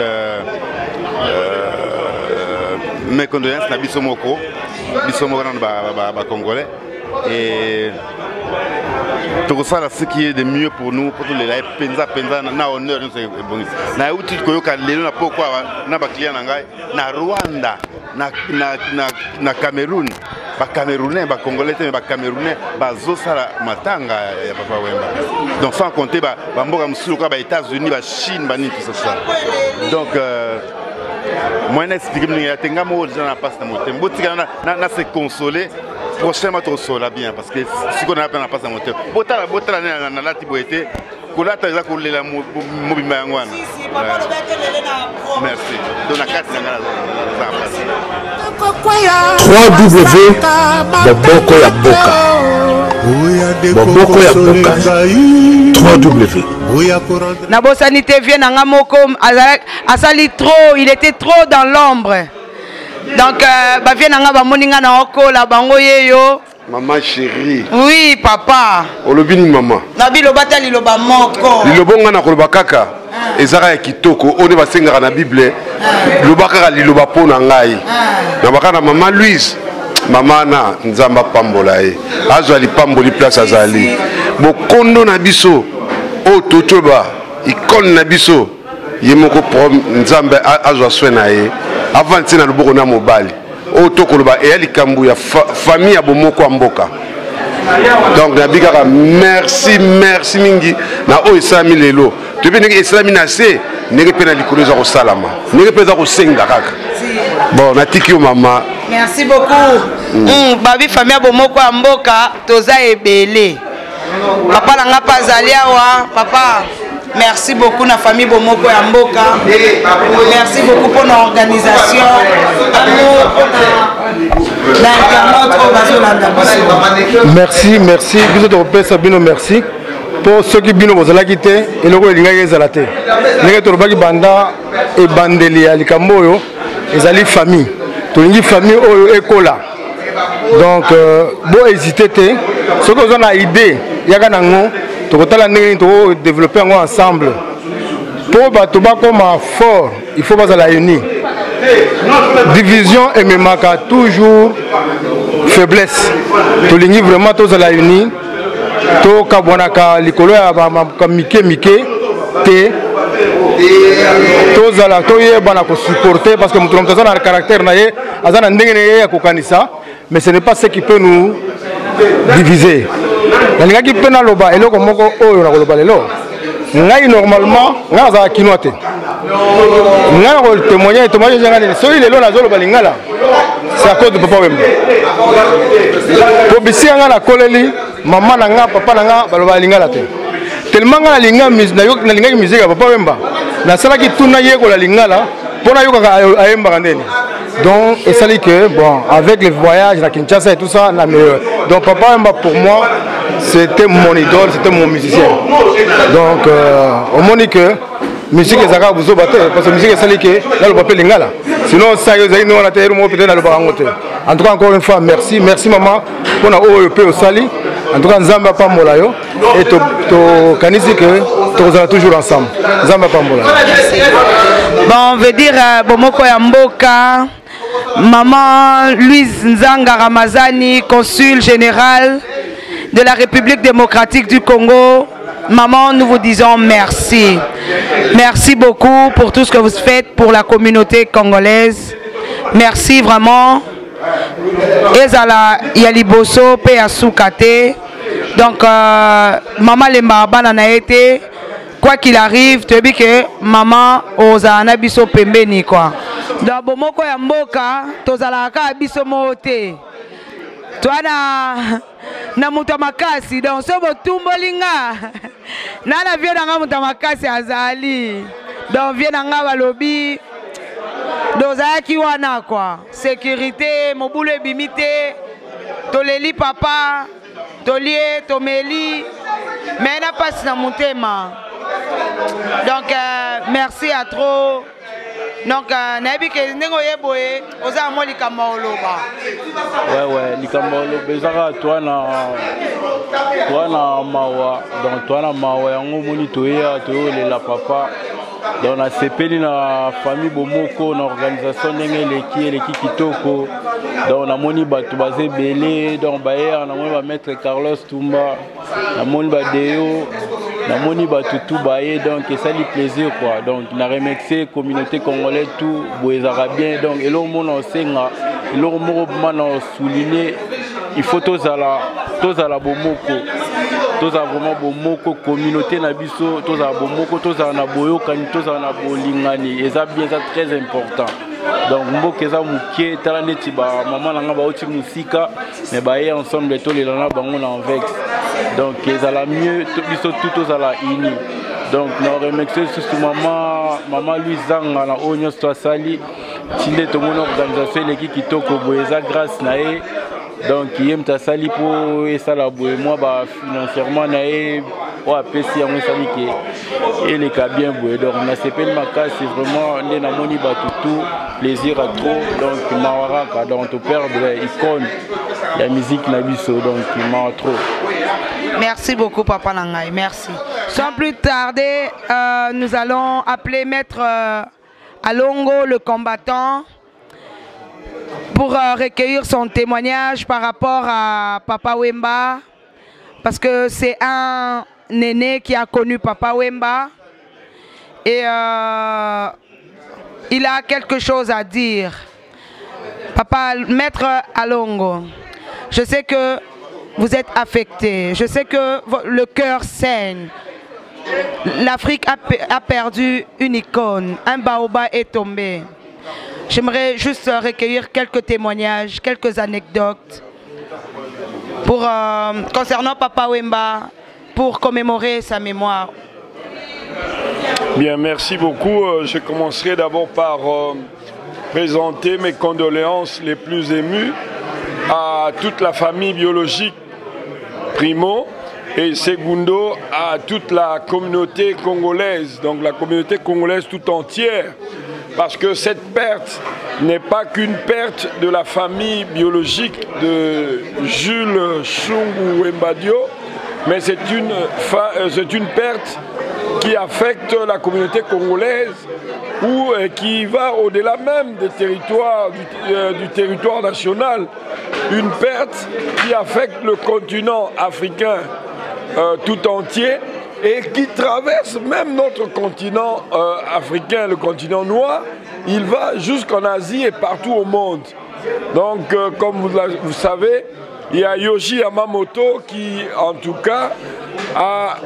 mes condoléances na biso moko ba congolais et tout ça ce qui est de mieux pour nous pour tous les lives penza na honneur nous c'est bon na uti koyoka lelo na pourquoi na ba client na ngai na Rwanda na Cameroun ba Camerounais ba Congolais mais ba Camerounais ba zosala matanga ya Papa Wemba donc sans compter ba mboka mususu ka ba États-Unis ba Chine ba ni tout ça donc moi n'explique pas que tenga mo déjà na passe na motem botika na se consoler prochainement to sola bien parce que si qu'on a pas na passe na motem botala na lati boete kolata za kolela mobimba yango wana merci donc na carte na Nabosani TV nanga moko asali trop, il était trop dans l'ombre. Donc, Bavienanga Bamoninga na oko la bango yeyo. Maman chérie. Oui, papa. Olobini maman. Nabi lobata liloba moko. Lilobonga na koloba kaka. Ezara ya kitoko one basengaka na Bible. Lobaka liloba pona ngai. Na bakana maman Louise. Maman na nzamba pambola e. Azwa li pamboli place azali. Bokondo na biso. O totoba. Ikon na biso. Yemoko prom nzamba azwa swena e. Avant tina loboko na mobali. O tokoloba e likambu ya famille ya bomoko mboka. Donc nabikaka merci mingi na o esami lelo. Tu veux que esami na se nege pe na likolo za ko salama. Nege pe za ko senga kaka. Bon natiki yo mama. Merci beaucoup. Babi famille ya bomoko mboka toza ebele. Papa nanga pazali awa papa. Merci beaucoup na famille Bomoko ya Mboka. Merci beaucoup pour l'organisation. Merci. Vous êtes Sabino, merci. Pour ceux qui bino vous allez quitter et le roi est zalate. Les Torobaki Banda et Bandeli à Likamboyo, ils allaient famille. Tout le monde famille au écola. Donc, bon hésiter, ceux qui ont une idée, il y a un pour développer ensemble. Pour battre comme fort, il faut pas la unir. Division et même toujours faiblesse. Tu lignes vraiment tous à la unir. Tu kabonaka likolo ya mike te. Tous à la toye bana ko supporter parce que nous trompons dans le caractère naie, azana ndenge ya kokanisa, mais ce n'est pas ce qui peut nous diviser. Nalingaki qui peut na loba eloko moko oyo na loba lelo. Ngai normalement ngaza kinote. Ngai ko témoigner jangani so lelo na zolo balingala. C'est à cause de papa Wemba. Pour bisi nga na koleli, maman na nga papa na nga baloba lingala te. Tellement nga linga na linga musique ya papa Wemba. Na sala ki tuna yeko la lingala, pona yoka ayemba kandeni. Donc, et ça dit que, bon, avec les voyages, la Kinshasa et tout ça, la meilleure. Donc, Papa Wemba, pour moi, c'était mon idole, c'était mon musicien. Donc, on m'a dit que, musique est Zara Bouzo Baté, parce que musique est celle qui est là, le papier Lingala. Sinon, ça y est, nous, on a été peut-être dans le barangote. En tout cas, encore une fois, merci maman, pour la OEP au Sali. En tout cas, Nzamba Pambolayo, et tu canisi que tu seras toujours ensemble. Nzamba Pambola. Bon, on veut dire, Bomoko Yamboka. Maman Louise Nzanga Ramazani, consul général de la République démocratique du Congo. Maman, nous vous disons merci. Merci beaucoup pour tout ce que vous faites pour la communauté congolaise. Merci vraiment. Ezala Yaliboso pe Asukate. Donc, Maman Lembaba n'a été. Quoi qu'il arrive, tu dis que maman ozana biso pembeni quoi. Donc Bomoko ya Mboka, tozalaka biso mote. Toi na muta makasi donc so botumbolinga. Na vie na muta makasi azali. Donc vie na balobi. Dozaki wana quoi. Sécurité, mobulu ebimite. Toleli papa, tolie, tomeli. Mais na passe na mutema. Donc, merci à trop. Donc, nabi ke ndenge oyeboye oza mo likamba oloba. Ouais, likamba oloba ezaka toi na mawa. Donc toi na mawa yango moni toya toyolela papa. Donc na sepeli na famille Bomoko na organisation ndenge leki kitoko. Donc na moni batu bazé belé donc baer na moni ba maître Carlos Tumba, na moni ba Deo, na moni ba tout baé donc ça lui plaisir quoi. Donc na remercier communauté congolaise tout boezara bien donc et l'homme on senga et l'homme on souligner il faut tous à la Bomoko. Tous à vraiment Bomoko communauté na biso, tous à Bomoko, tous à na boyo kani, tous à na bolingani et ça bien ça très important. Donc mboka za mukie tala neti ba maman nanga ba oti musika mais ba y ensemble tous les lana bango na vex. Donc ça la mieux biso tous à la ini. Donc nous remercions surtout maman Louise Zanga na Onyos to sali tinde to mon organisation l'équipe kitoko boeza grâce nae donc il me sali pour et ça la boue moi bah financièrement naé ou apesi yango sali qui et les cas bien boue donc na CPL Maka c'est vraiment les namoni batutu plaisir à trop donc mawaraka donc to perdre icône la musique na biso donc il m'a trop. Merci beaucoup Papa Nangai, merci. Sans plus tarder, nous allons appeler Maître Alongo le combattant pour recueillir son témoignage par rapport à Papa Wemba, parce que c'est un aîné qui a connu Papa Wemba et il a quelque chose à dire. Papa, Maître Alongo, je sais que vous êtes affecté, je sais que le cœur saigne. L'Afrique a perdu une icône, un baobab est tombé. J'aimerais juste recueillir quelques témoignages, quelques anecdotes pour, concernant Papa Wemba, pour commémorer sa mémoire. Bien, merci beaucoup. Je commencerai d'abord par présenter mes condoléances les plus émues à toute la famille biologique, primo, et secondo, à toute la communauté congolaise, donc la communauté congolaise tout entière. Parce que cette perte n'est pas qu'une perte de la famille biologique de Jules Chungu Wemba Dio, mais c'est une perte qui affecte la communauté congolaise ou qui va au-delà même des territoires, du territoire national. Une perte qui affecte le continent africain tout entier et qui traverse même notre continent africain, le continent noir. Il va jusqu'en Asie et partout au monde. Donc, comme vous savez, il y a Yoshi Yamamoto qui, en tout cas, a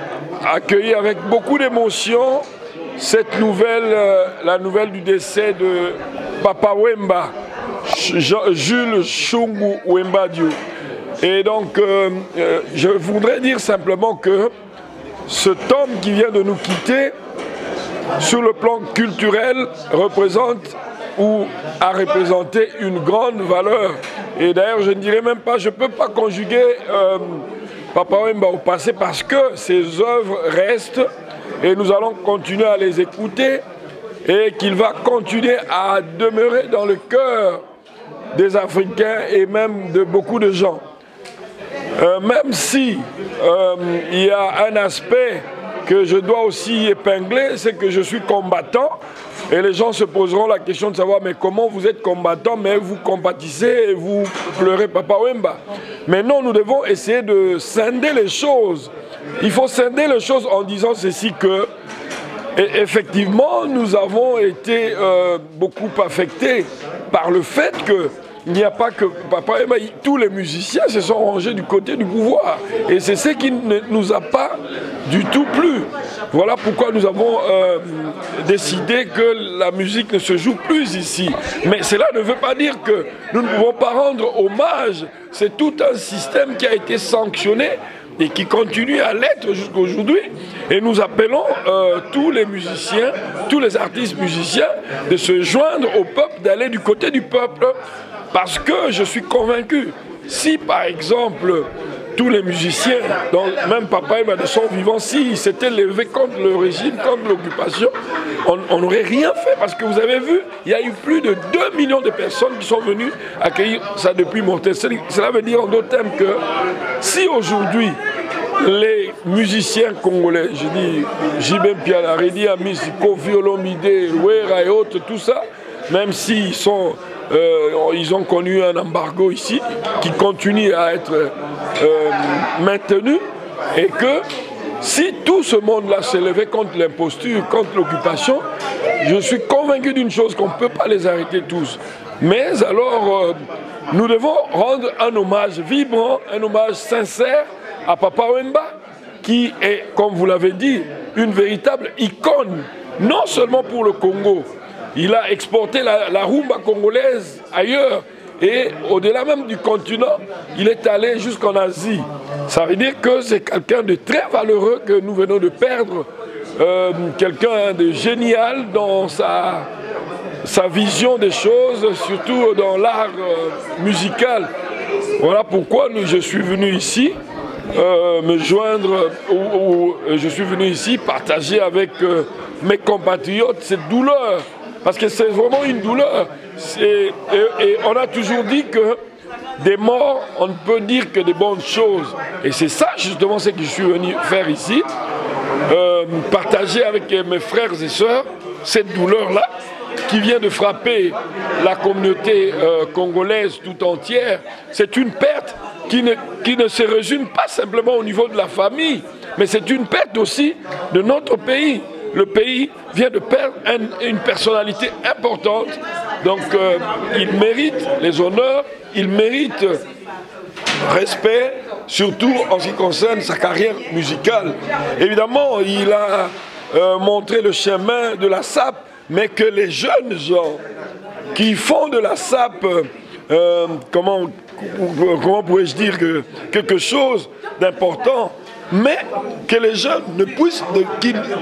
accueilli avec beaucoup d'émotion cette nouvelle, la nouvelle du décès de Papa Wemba, Jules Chungu Wemba Dio. Et donc, je voudrais dire simplement que cet homme qui vient de nous quitter, sur le plan culturel, représente ou a représenté une grande valeur. Et d'ailleurs, je ne dirais même pas, je ne peux pas conjuguer Papa Wemba au passé parce que ses œuvres restent et nous allons continuer à les écouter et qu'il va continuer à demeurer dans le cœur des Africains et même de beaucoup de gens. Même si il y a un aspect que je dois aussi épingler, c'est que je suis combattant et les gens se poseront la question de savoir mais comment vous êtes combattant mais vous compatissez et vous pleurez Papa Wemba. Mais non, nous devons essayer de scinder les choses. Il faut scinder les choses en disant ceci que effectivement nous avons été beaucoup affectés par le fait que il n'y a pas que Papa Wemba, tous les musiciens se sont rangés du côté du pouvoir. Et c'est ce qui ne nous a pas du tout plu. Voilà pourquoi nous avons décidé que la musique ne se joue plus ici. Mais cela ne veut pas dire que nous ne pouvons pas rendre hommage. C'est tout un système qui a été sanctionné et qui continue à l'être jusqu'à aujourd'hui. Et nous appelons tous les musiciens, tous les artistes musiciens de se joindre au peuple, d'aller du côté du peuple. Parce que je suis convaincu, si par exemple tous les musiciens, donc même Papa Wemba de son vivant, s'ils s'étaient levés contre le régime, contre l'occupation, on n'aurait rien fait. Parce que vous avez vu, il y a eu plus de 2 millions de personnes qui sont venues accueillir ça depuis Monté. Cela veut dire en d'autres termes que si aujourd'hui les musiciens congolais, je dis Jibem Piala, Redi Amis, Kofi Olomide, Wera et autres, tout ça, même s'ils sont... ils ont connu un embargo ici qui continue à être maintenu et que si tout ce monde-là s'est levé contre l'imposture, contre l'occupation, je suis convaincu d'une chose, qu'on ne peut pas les arrêter tous. Mais alors, nous devons rendre un hommage vibrant, un hommage sincère à Papa Wemba, qui est, comme vous l'avez dit, une véritable icône, non seulement pour le Congo. Il a exporté la rumba congolaise ailleurs et au-delà même du continent, il est allé jusqu'en Asie. Ça veut dire que c'est quelqu'un de très valeureux que nous venons de perdre, quelqu'un de génial dans sa vision des choses, surtout dans l'art musical. Voilà pourquoi je suis venu ici me joindre, je suis venu ici partager avec mes compatriotes cette douleur. Parce que c'est vraiment une douleur. Et on a toujours dit que des morts, on ne peut dire que des bonnes choses. Et c'est ça justement ce que je suis venu faire ici. Partager avec mes frères et sœurs cette douleur-là qui vient de frapper la communauté congolaise tout entière. C'est une perte qui ne se résume pas simplement au niveau de la famille, mais c'est une perte aussi de notre pays. Le pays vient de perdre une personnalité importante, donc il mérite les honneurs, il mérite respect, surtout en ce qui concerne sa carrière musicale. Évidemment, il a montré le chemin de la SAP, mais que les jeunes gens qui font de la SAP, comment pourrais-je dire quelque chose d'important, mais que les jeunes ne puissent,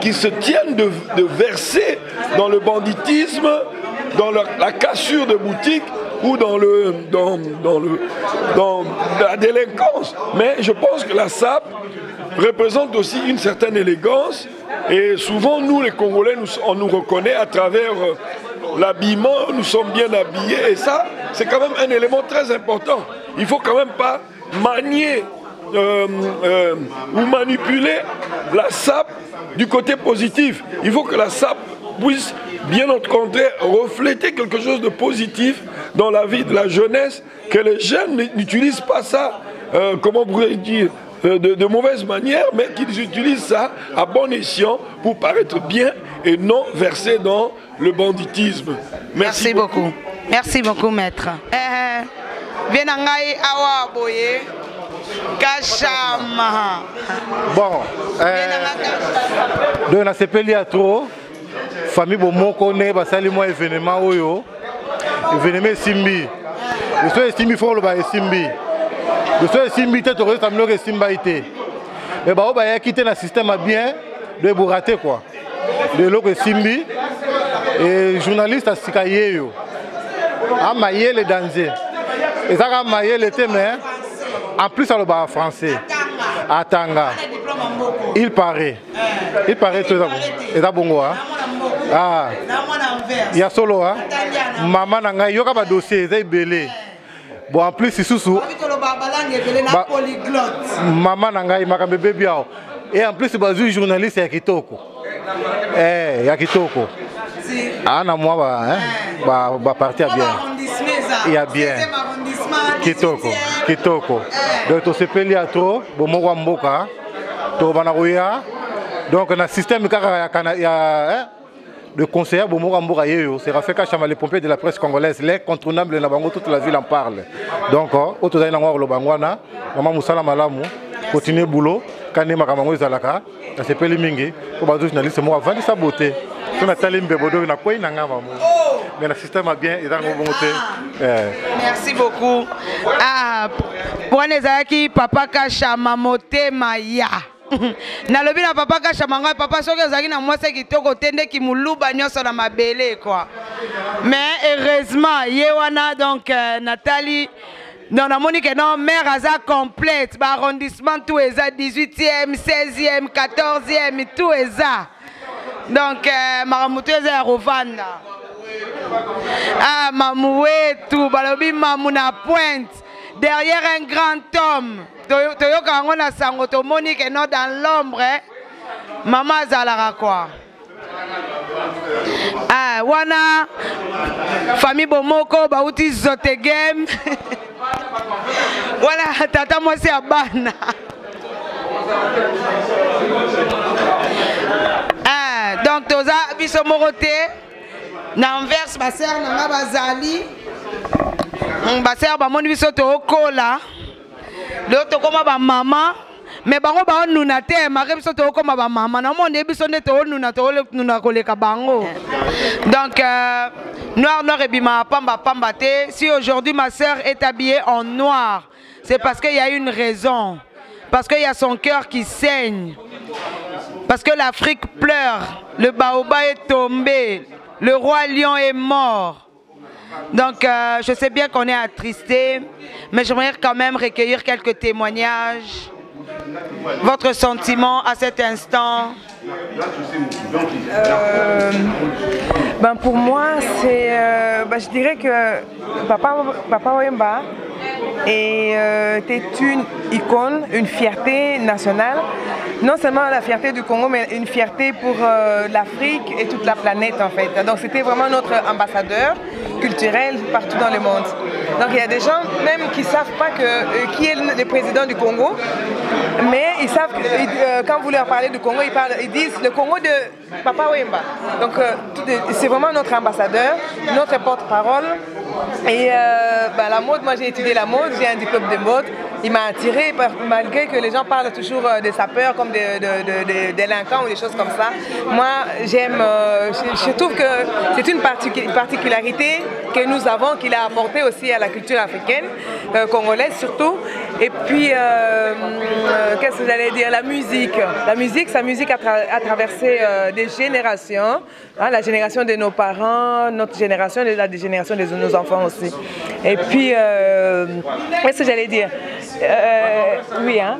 qu'ils se tiennent de verser dans le banditisme, dans la cassure de boutiques ou dans la délinquance. Mais je pense que la SAP représente aussi une certaine élégance et souvent nous les Congolais, on nous reconnaît à travers l'habillement, nous sommes bien habillés et ça c'est quand même un élément très important. Il ne faut quand même pas manier ou manipuler la SAP du côté positif. Il faut que la SAP puisse bien au contraire refléter quelque chose de positif dans la vie de la jeunesse, que les jeunes n'utilisent pas ça, comment pourrais-je dire, de mauvaise manière, mais qu'ils utilisent ça à bon escient pour paraître bien et non verser dans le banditisme. Merci beaucoup. Merci beaucoup, maître. Vienangai awa boye kashama. Bon, donc na sepeli à trop famille bomoko ne basali mo événement oyo événement simbi. Le soir simbi faut le ba simbi. Le soir simbi te to ça me simba ité. Et ba ba ya quitter na système bien de bourrater quoi. De l'eau simbi et journaliste à sikaye yo. A mailler les dangers. Et ça a maillé le thème, en plus à le bas français, à Tanga. Il paraît tout ça. Et ça bon quoi? Ah, il y a solo hein. Maman n'a eu aucun dossier, c'est belé. Bon en plus c'est sous. Maman n'a eu ma bébé bien. Et en plus c'est basé journaliste à Kitoko. Il y a Kitoko. Ah non moi bah partir bien. Il y a bien. Kitoko. Donc to sepeli à trop, bon moi mboka, to banaroya. Donc on a système il y a de conseillers bon moi mboka yeyo, c'est Rafika Chama les pompiers de la presse congolaise, l'incontournable na bango toute la ville en parle. Donc auto za na ngwa lo bangwana, maman musala malamu, continuer boulot, kane makamango ezalaka, na sepeli mingi, pour bazo journaliste moi vendre sa beauté. On a talimbe bodo na koi na ngama mo. Mais le système a bien et dans le bon côté. Merci beaucoup. Ah, pour les papa Kachama moté maya. Na lobi na papa Kachama ngwa papa soki ozaki na mwasi kitoko tende ki muluba nyoso na mabele quoi. Mais heureusement yewana donc Nathalie non na moni que non mère aza complète ba arrondissement tout eza 18e, 16e, 14e tout eza. Donc maramutu eza rovanda. Ah, mamoué tout, balobi mamou na pointe, derrière un grand homme. Toyoka on a sangoto Monique et non dans l'ombre. Maman Zalara quoi. Ah, wana famille Bomoko, bauti zote game. Voilà, tata moi c'est abana. Ah, donc toza biso moroté. N'enverse ma sœur nanga bazali ma sœur ba moni biso to okola l'autre comme ba maman mais bango ba onuna te ma biso to comme ba maman na monde biso ne to onuna koleka bango donc noir et bima pamba te. Si aujourd'hui ma sœur est habillée en noir, c'est parce qu'il y a une raison, parce qu'il y a son cœur qui saigne, parce que l'Afrique pleure, le baobab est tombé. Le roi lion est mort. Donc, je sais bien qu'on est attristé, mais j'aimerais quand même recueillir quelques témoignages. Votre sentiment à cet instant? Pour moi, c'est, je dirais que Papa Wemba était une icône, une fierté nationale. Non seulement la fierté du Congo, mais une fierté pour l'Afrique et toute la planète en fait. Donc c'était vraiment notre ambassadeur culturel partout dans le monde. Donc il y a des gens même qui ne savent pas qui est le président du Congo, mais ils savent que quand vous leur parlez du Congo, ils disent le Congo de Papa Wemba. Donc c'est vraiment notre ambassadeur, notre porte-parole. Et la mode, moi j'ai étudié la mode, j'ai un diplôme de mode. Il m'a attiré malgré que les gens parlent toujours des sapeurs comme des délinquants ou des choses comme ça. Moi j'aime, je trouve que c'est une particularité que nous avons, qu'il a apporté aussi à la culture africaine, congolaise surtout. Et puis, qu'est-ce que j'allais dire? La musique, sa musique a traversé des générations, hein, la génération de nos parents, notre génération, la génération de nos enfants aussi. Et puis, qu'est-ce que j'allais dire? Oui, hein?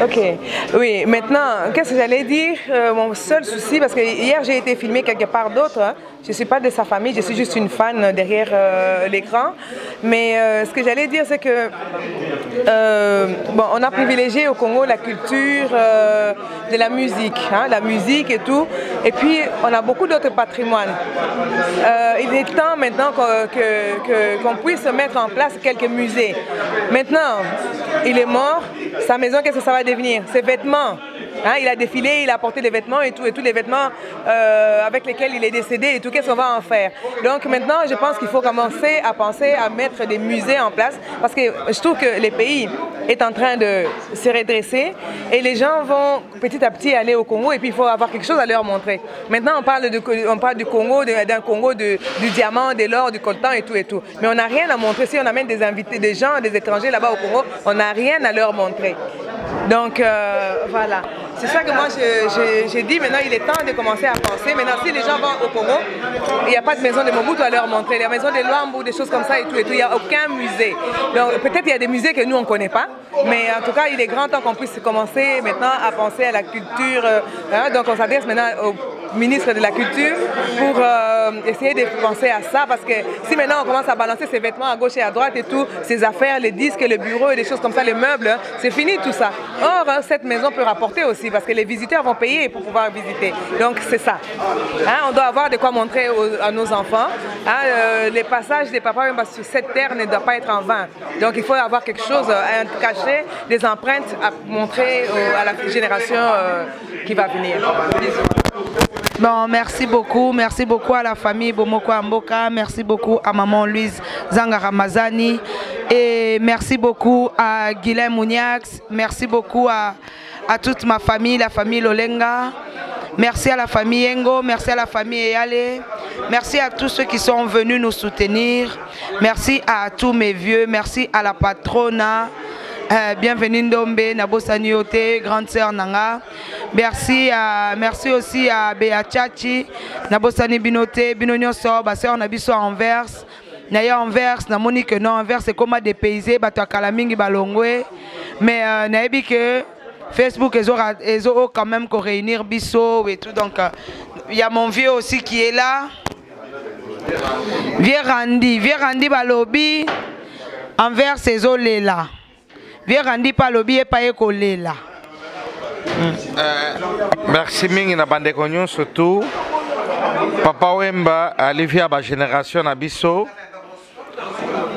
Ok. Oui, maintenant, qu'est-ce que j'allais dire? Mon seul souci, parce que hier j'ai été filmée quelque part d'autre, hein. Je ne suis pas de sa famille, je suis juste une fan derrière l'écran. Mais ce que j'allais dire, c'est que on a privilégié au Congo la culture de la musique, hein, la musique et tout. Et puis, on a beaucoup d'autres patrimoines. Il est temps maintenant qu'on puisse mettre en place quelques musées. Maintenant, il est mort, sa maison, qu'est-ce que ça va devenir? Ses vêtements. Hein, il a défilé, il a porté des vêtements et tous les vêtements avec lesquels il est décédé et tout, qu'est-ce qu'on va en faire? Donc maintenant, je pense qu'il faut commencer à penser à mettre des musées en place parce que je trouve que le pays est en train de se redresser et les gens vont petit à petit aller au Congo et puis il faut avoir quelque chose à leur montrer. Maintenant, on parle du Congo, d'un Congo du diamant, de l'or, du coltan et tout. Mais on n'a rien à montrer. Si on amène des invités, des gens, des étrangers là-bas au Congo, on n'a rien à leur montrer. Donc voilà. C'est ça que moi j'ai dit, maintenant il est temps de commencer à penser. Maintenant si les gens vont au Congo, il n'y a pas de maison de Mobutu à leur montrer, la maison de Luambo, des choses comme ça et tout, il n'y a aucun musée. Donc peut-être il y a des musées que nous on ne connaît pas, mais en tout cas il est grand temps qu'on puisse commencer maintenant à penser à la culture. Donc on s'adresse maintenant au ministre de la Culture pour essayer de penser à ça, parce que si maintenant on commence à balancer ses vêtements à gauche et à droite et tout, ses affaires, les disques, le bureau et des choses comme ça, les meubles, c'est fini tout ça. Or, cette maison peut rapporter aussi, parce que les visiteurs vont payer pour pouvoir visiter. Donc c'est ça. Hein, on doit avoir de quoi montrer à nos enfants. Hein, les passages des papas sur cette terre ne doivent pas être en vain. Donc il faut avoir quelque chose, un cachet, des empreintes à montrer à la génération qui va venir. Bon, merci beaucoup à la famille Bomoko Amboka, merci beaucoup à maman Louise Zanga Ramazani et merci beaucoup à Guilhem Mouniax, merci beaucoup à toute ma famille, la famille Lolenga, merci à la famille Engo, merci à la famille Eyale, merci à tous ceux qui sont venus nous soutenir, merci à tous mes vieux, merci à la patrona. Bienvenue Ndombe, Nabosani Ote, grande sœur Nanga. Merci aussi à Béa Tchachi, Nabosani Binote, Binonyoso, sœur Nabiso Anvers. Naya Anvers, na moni que non, Anvers c'est comme des paysés, bato Kalamingi Balongwe. Mais naebi que Facebook ils ont quand même qu'on réunir Bisso et tout. Donc il y a mon vieux aussi qui est là. Vieux Randi Balobi, Anvers c'est là. Viens rendre pas lobby et pas écoler là. Merci mingi na bande konyo surtout Papa Wemba Olivia ba génération na biso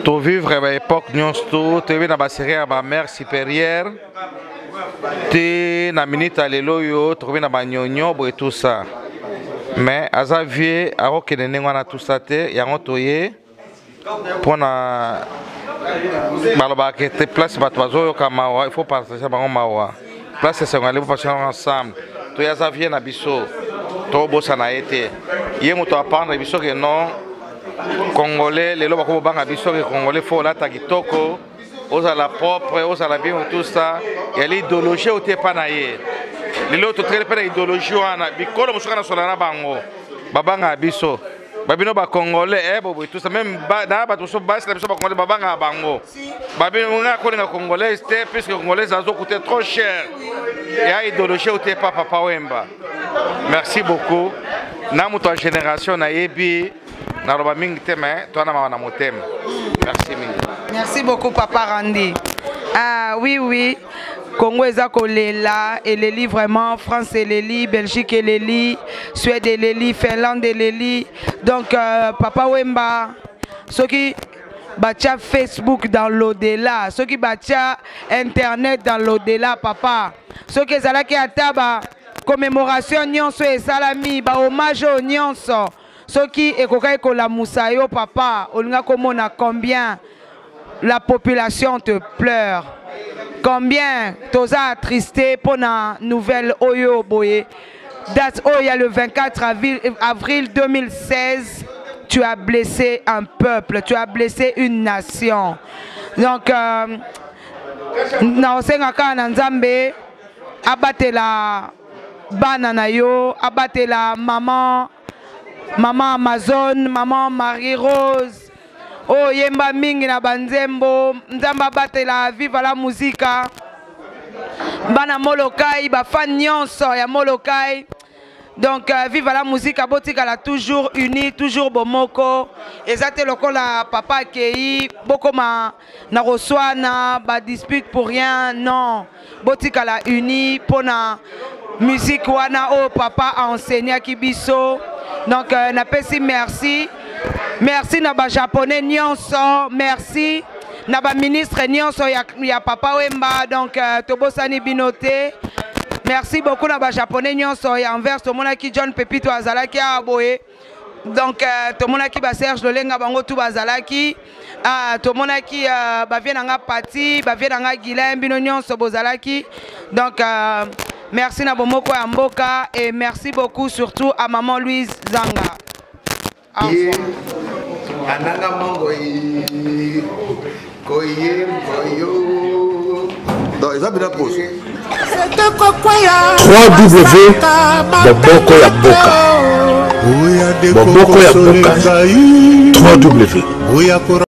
to vivre ba époque nyonsto to na ba série ba mère supérieure te na minute lelo yo to na ba nyonyo bo et tout ça. Mais azavie aro kenene ngwana tout ça te yango toye pona baloba que te place batwazo kamawa il faut partager bango mawa place c'est on passer ensemble to ya Xavier na biso to bossa na été ye moto apprendre biso que non congolais les loba ko banga biso que congolais faut la ta kitoko oza la propre oza la bien tout ça et l'idéologie au te pas na ye les autres très pas idéologie wana bikolo musukana solana bango babanga biso babino ba congolais bobo tout ça même na ba to so bas la biso ba congolais babanga bango babino nga ko nga congolais té puisque congolais azo coûté trop cher et a idéologie au pas Papa Wemba. Merci beaucoup na muto génération na yebi na roba mingi tema to na mama na motema. Merci mingi. Merci beaucoup Papa Randy. Ah oui Congo eza kolela eleli vraiment, France eleli, Belgique eleli, Suède eleli, Finlande eleli. Donc Papa Wemba, ceux qui batia Facebook dans l'au-delà, ceux qui batia Internet dans l'au-delà, papa, ceux qui zala qui ataba commémoration nyonso et salami, ba hommage au nyonso, ceux qui ekokai ko la musayo papa, olinga komona combien la population te pleure. Combien t'osa attristé pour la nouvelle Oyo Boye. Date où il y a le 24 avril 2016, tu as blessé un peuple, tu as blessé une nation. Donc, Naosengaka Nanzambe, abattez la bananayo, abattez la maman Amazon, maman Marie-Rose. Oh yemba mingi na banzembo nzamba batela viva la muzika bana molokai ba fan nyonso ya molokai donc viva la muzika botika la toujours unis toujours bomoko ezate lokola papa kei bokoma na roswana ba dispute pour rien non botika la unis pona musique wana oh papa a enseigné kibiso donc na pesi merci. Merci Naba japonais nyonso, merci Naba ministre nyonso ya Papa Wemba donc tobosani binote. Merci beaucoup Naba japonais nyonso ya Anvers tomonaki John Pepito azalaki aboye. Donc tomonaki ba Serge Lolenga bango tout bazalaki. Tomonaki ba vienanga Pati, ba vienanga Guilain bino nyonso bozalaki. Donc merci Naba Moko ya Mboka et merci beaucoup surtout à maman Louise Zanga. Ananga mango koye koyo. Donc ils ont bien posé. www.bobokoyaboka bobokoyaboka www